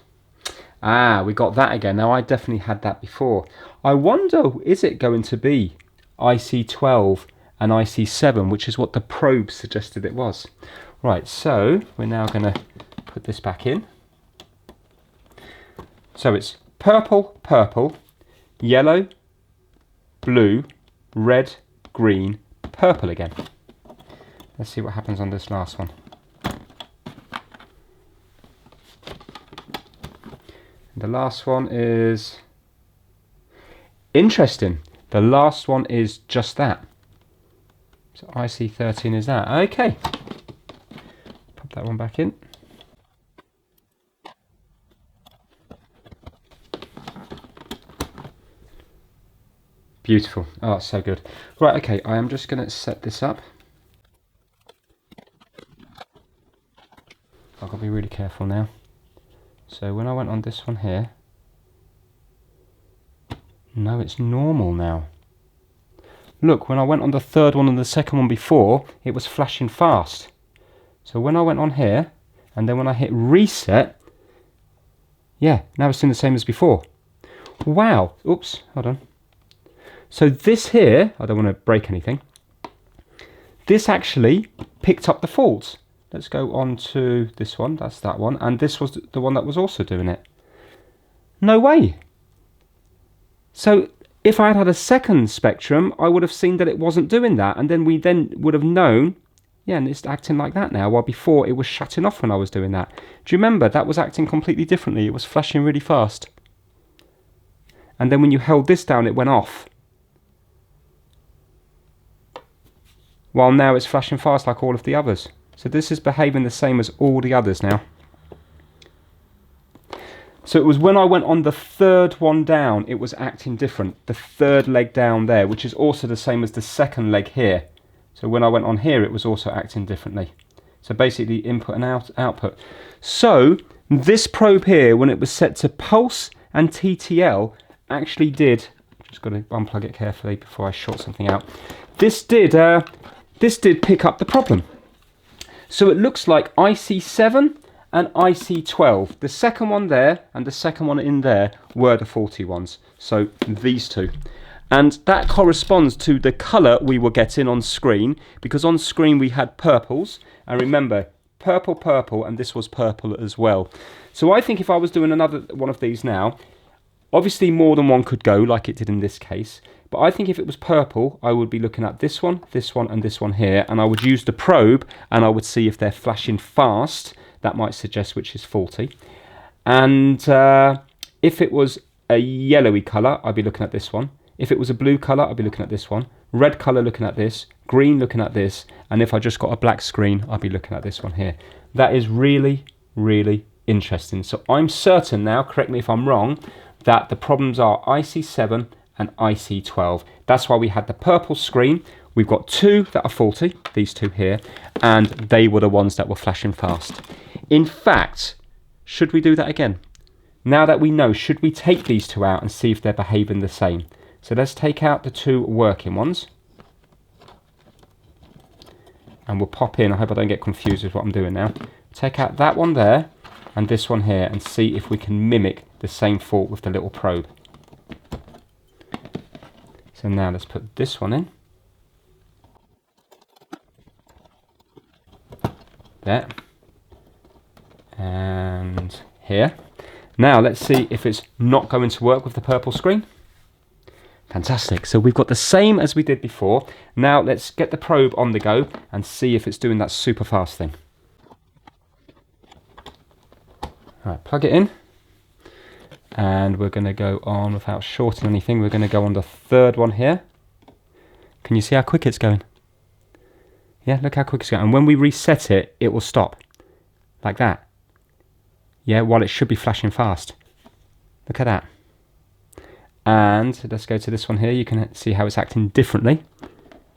Speaker 1: Ah, we got that again. Now I definitely had that before. I wonder, is it going to be IC12 and IC7, which is what the probe suggested it was. Right, so we're now going to put this back in. So it's purple, purple, yellow, blue, red, green, purple again. Let's see what happens on this last one. The last one is interesting. The last one is just that. So IC13 is that. Okay. Pop that one back in. Beautiful. Oh, it's so good. Right, okay, I am just going to set this up. I've got to be really careful now. So when I went on this one here, no, it's normal now. Look, when I went on the third one and the second one before, it was flashing fast. So when I went on here, and then when I hit reset, yeah, now it's doing the same as before. Wow. Oops, hold on. So this here, I don't want to break anything. This actually picked up the faults. Let's go on to this one, that's that one, and this was the one that was also doing it. No way. So if I had had a second Spectrum, I would have seen that it wasn't doing that, and then we then would have known, yeah, and it's acting like that now, while before it was shutting off when I was doing that. Do you remember? That was acting completely differently. It was flashing really fast. And then when you held this down, it went off. While now it's flashing fast like all of the others. So this is behaving the same as all the others now. So it was when I went on the third one down, it was acting different. The third leg down there, which is also the same as the second leg here. So when I went on here, it was also acting differently. So basically input and output. So this probe here, when it was set to pulse and TTL, actually did, just got to unplug it carefully before I short something out. This did pick up the problem. So it looks like IC7 and IC12. The second one there and the second one in there were the faulty ones. So these two. And that corresponds to the colour we were getting on screen, because on screen we had purples. And remember, purple, purple, and this was purple as well. So I think if I was doing another one of these now, obviously more than one could go like it did in this case. But I think if it was purple, I would be looking at this one, and this one here. And I would use the probe and I would see if they're flashing fast. That might suggest which is faulty. And if it was a yellowy colour, I'd be looking at this one. If it was a blue colour, I'd be looking at this one. red colour looking at this, green looking at this, and if I just got a black screen, I'd be looking at this one here. That is really, really interesting. So I'm certain now, correct me if I'm wrong, that the problems are IC7 and IC12. That's why we had the purple screen. We've got two that are faulty, these two here, and they were the ones that were flashing fast. In fact, should we do that again? Now that we know, should we take these two out and see if they're behaving the same? So let's take out the two working ones. And we'll pop in, I hope I don't get confused with what I'm doing now. Take out that one there and this one here and see if we can mimic the same fault with the little probe. So now let's put this one in. There. And here. Now let's see if it's not going to work with the purple screen. Fantastic. So we've got the same as we did before. Now let's get the probe on the go and see if it's doing that super fast thing. All right, plug it in. And we're going to go on without shorting anything. We're going to go on the third one here. Can you see how quick it's going? Yeah, look how quick it's going. And when we reset it, it will stop. Like that. Yeah, while it should be flashing fast. Look at that. And let's go to this one here. You can see how it's acting differently.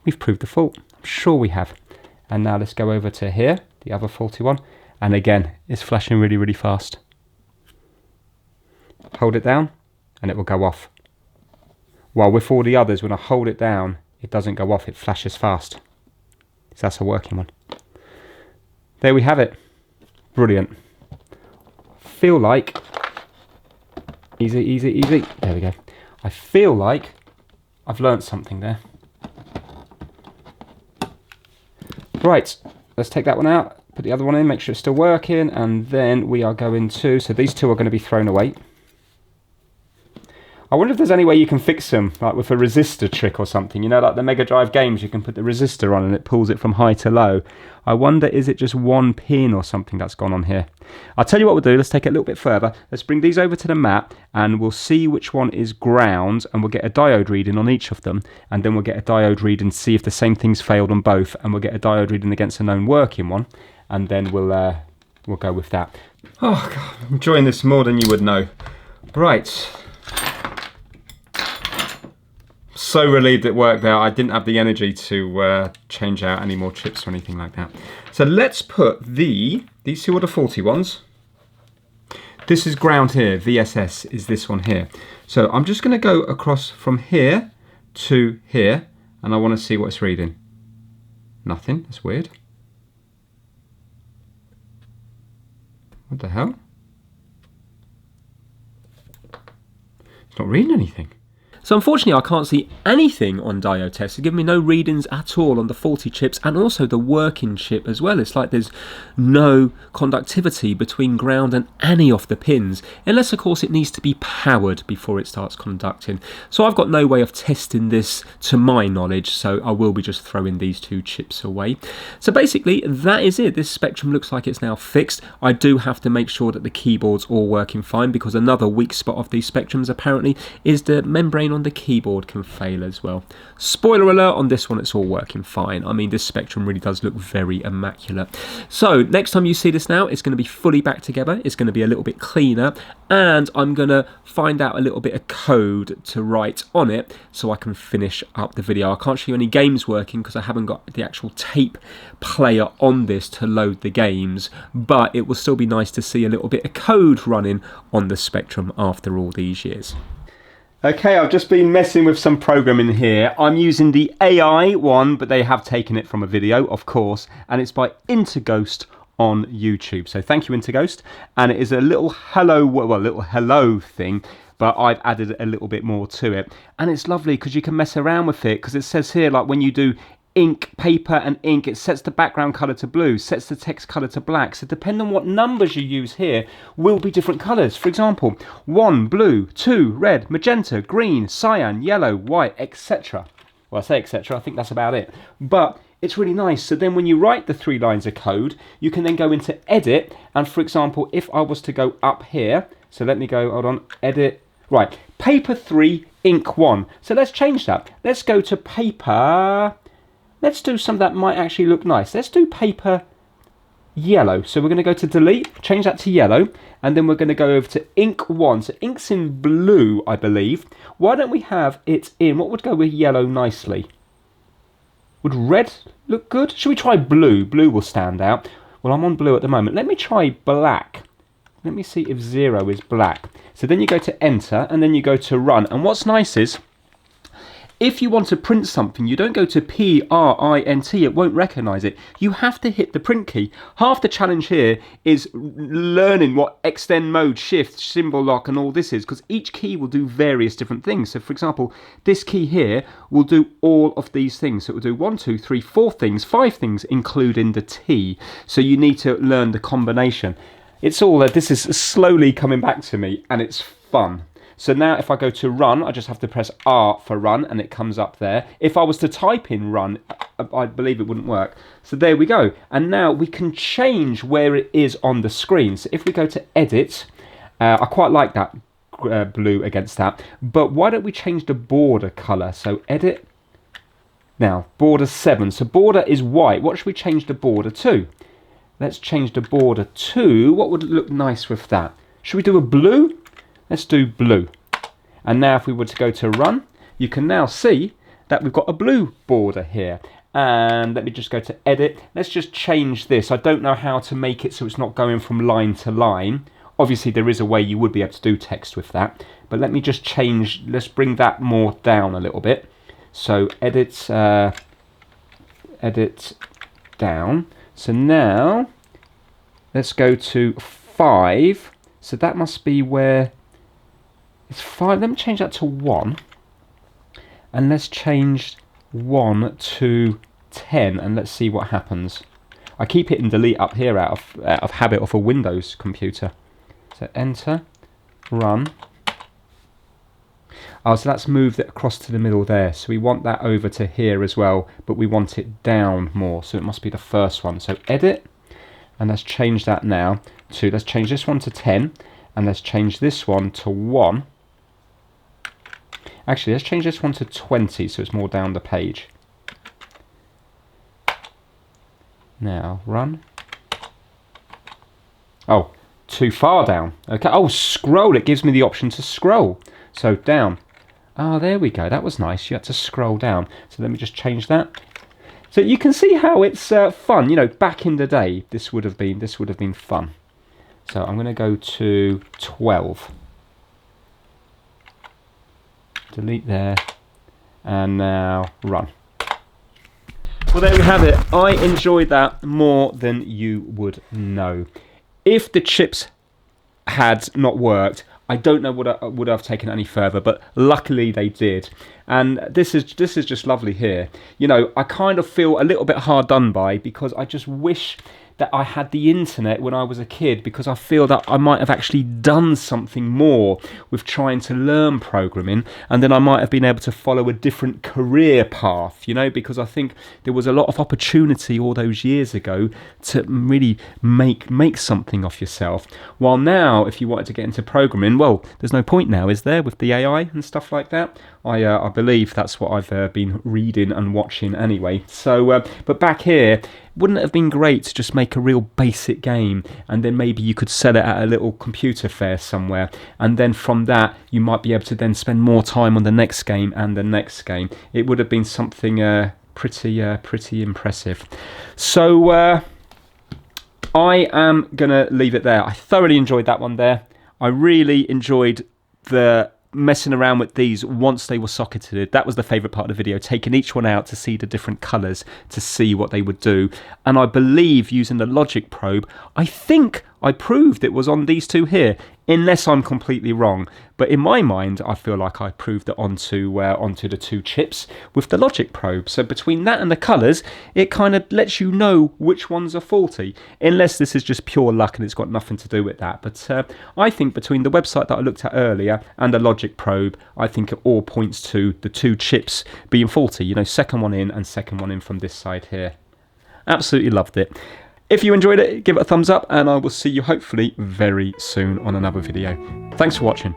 Speaker 1: We've proved the fault. I'm sure we have. And now let's go over to here, the other faulty one. And again, it's flashing really, really fast. Hold it down and it will go off. While with all the others, when I hold it down, it doesn't go off, it flashes fast. So that's a working one. There we have it. Brilliant. Feel like, easy, easy, easy. There we go. I feel like I've learnt something there. Right, let's take that one out, put the other one in, make sure it's still working, and then we are going to, so these two are going to be thrown away. I wonder if there's any way you can fix them, like with a resistor trick or something. You know, like the Mega Drive games, you can put the resistor on and it pulls it from high to low. I wonder, is it just one pin or something that's gone on here? I'll tell you what we'll do. Let's take it a little bit further. Let's bring these over to the map and we'll see which one is ground, and we'll get a diode reading on each of them, and then we'll get a diode reading, see if the same thing's failed on both, and we'll get a diode reading against a known working one, and then we'll go with that. Oh God, I'm enjoying this more than you would know. Right. So relieved it worked out. I didn't have the energy to change out any more chips or anything like that. So let's put these two are the faulty ones. This is ground here, VSS is this one here. So I'm just going to go across from here to here, and I want to see what it's reading. Nothing, that's weird. What the hell? It's not reading anything. So unfortunately I can't see anything on diode tests. It's giving me no readings at all on the faulty chips and also the working chip as well. It's like there's no conductivity between ground and any of the pins, unless of course it needs to be powered before it starts conducting. So I've got no way of testing this to my knowledge, so I will be just throwing these two chips away. So basically that is it. This Spectrum looks like it's now fixed. I do have to make sure that the keyboard's all working fine, because another weak spot of these Spectrums apparently is the membrane on the keyboard can fail as well. Spoiler alert, on this one it's all working fine. I mean, this Spectrum really does look very immaculate. So next time you see this now, it's going to be fully back together, it's going to be a little bit cleaner, and I'm going to find out a little bit of code to write on it so I can finish up the video. I can't show you any games working because I haven't got the actual tape player on this to load the games, but it will still be nice to see a little bit of code running on the Spectrum after all these years. Okay, I've just been messing with some programming here. I'm using the AI one, but they have taken it from a video, of course, and it's by Interghost on YouTube. So thank you, Interghost. And it is a little hello, well, a little hello thing, but I've added a little bit more to it. And it's lovely because you can mess around with it, because it says here, like when you do ink, paper and ink, it sets the background colour to blue, sets the text colour to black. So depending on what numbers you use here will be different colours. For example, 1 blue, 2 red, magenta, green, cyan, yellow, white, etc. Well, I say etc, I think that's about it. But it's really nice. So then when you write the 3 lines of code, you can then go into edit. And for example, if I was to go up here, so let me go, hold on, edit. Right, paper 3, ink 1. So let's change that. Let's go to paper. Let's do something that might actually look nice. Let's do paper yellow. So we're going to go to delete, change that to yellow, and then we're going to go over to ink 1. So ink's in blue, I believe. Why don't we have it in, what would go with yellow nicely? Would red look good? Should we try blue? Blue will stand out. Well, I'm on blue at the moment. Let me try black. Let me see if 0 is black. So then you go to enter, and then you go to run. And what's nice is, if you want to print something, you don't go to print, it won't recognise it. You have to hit the print key. Half the challenge here is learning what extend mode, shift, symbol lock and all this is, because each key will do various different things. So for example, this key here will do all of these things. So it will do 1, 2, 3, 4 things, 5 things, including the T. So you need to learn the combination. It's all this is slowly coming back to me, and it's fun. So now if I go to run, I just have to press R for run, and it comes up there. If I was to type in run, I believe it wouldn't work. So there we go. And now we can change where it is on the screen. So if we go to edit, I quite like that blue against that. But why don't we change the border color? So edit. Now, border 7. So border is white. What should we change the border to? Let's change the border to, what would look nice with that? Should we do a blue? Let's do blue. And now if we were to go to run, you can now see that we've got a blue border here. And let me just go to edit. Let's just change this. I don't know how to make it so it's not going from line to line. Obviously there is a way you would be able to do text with that. But let me just change, let's bring that more down a little bit. So edit, edit down. So now let's go to 5. So that must be where it's 5. Let me change that to 1. And let's change 1 to 10. And let's see what happens. I keep hitting delete up here out of habit of a Windows computer. So enter, run. Oh, so that's moved it across to the middle there. So we want that over to here as well, but we want it down more. So it must be the first one. So edit, and let's change that now to, let's change this one to 10, and let's change this one to 1. Actually, let's change this one to 20 so it's more down the page. Now, run. Oh, too far down. Okay, oh, scroll. It gives me the option to scroll. So down. Oh, there we go. That was nice. You had to scroll down. So let me just change that. So you can see how it's fun. You know, back in the day, this would have been fun. So I'm going to go to 12. Delete there. And now run. Well, there we have it. I enjoyed that more than you would know. If the chips had not worked, I don't know what I would have taken any further, but luckily they did. And this is just lovely here. You know, I kind of feel a little bit hard done by because I just wish that I had the internet when I was a kid, because I feel that I might have actually done something more with trying to learn programming, and then I might have been able to follow a different career path, you know, because I think there was a lot of opportunity all those years ago to really make something of yourself. While now, if you wanted to get into programming, well, there's no point now, is there, with the AI and stuff like that? I believe that's what I've been reading and watching anyway. So, but back here, wouldn't it have been great to just make a real basic game, and then maybe you could sell it at a little computer fair somewhere, and then from that you might be able to then spend more time on the next game and the next game. It would have been something pretty impressive. So I am gonna leave it there. I thoroughly enjoyed that one there. I really enjoyed the messing around with these once they were socketed. That was the favourite part of the video, taking each one out to see the different colours, to see what they would do. And I believe using the logic probe, I think I proved it was on these two here, unless I'm completely wrong. But in my mind, I feel like I proved it onto the two chips with the logic probe. So between that and the colours, it kind of lets you know which ones are faulty, unless this is just pure luck and it's got nothing to do with that. But I think between the website that I looked at earlier and the logic probe, I think it all points to the two chips being faulty. You know, second one in and second one in from this side here. Absolutely loved it. If you enjoyed it, give it a thumbs up, and I will see you hopefully very soon on another video. Thanks for watching.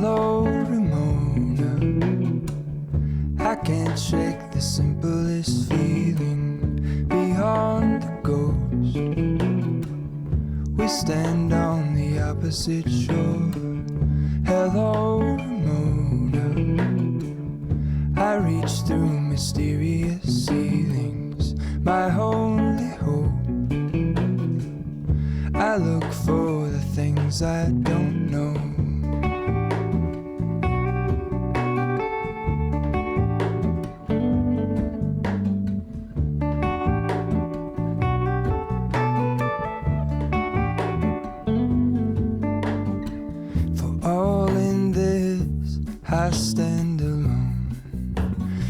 Speaker 3: Hello, Ramona. I can't shake the simplest feeling beyond the ghost. We stand on the opposite shore. Hello, Ramona. I reach through mysterious ceilings, my only hope. I look for the things I don't know. For all in this, I stand alone.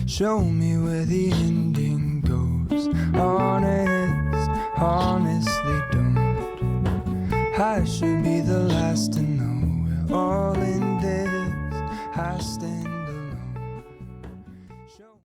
Speaker 3: Show me where the ending goes. Honest, honestly don't. I should be the last to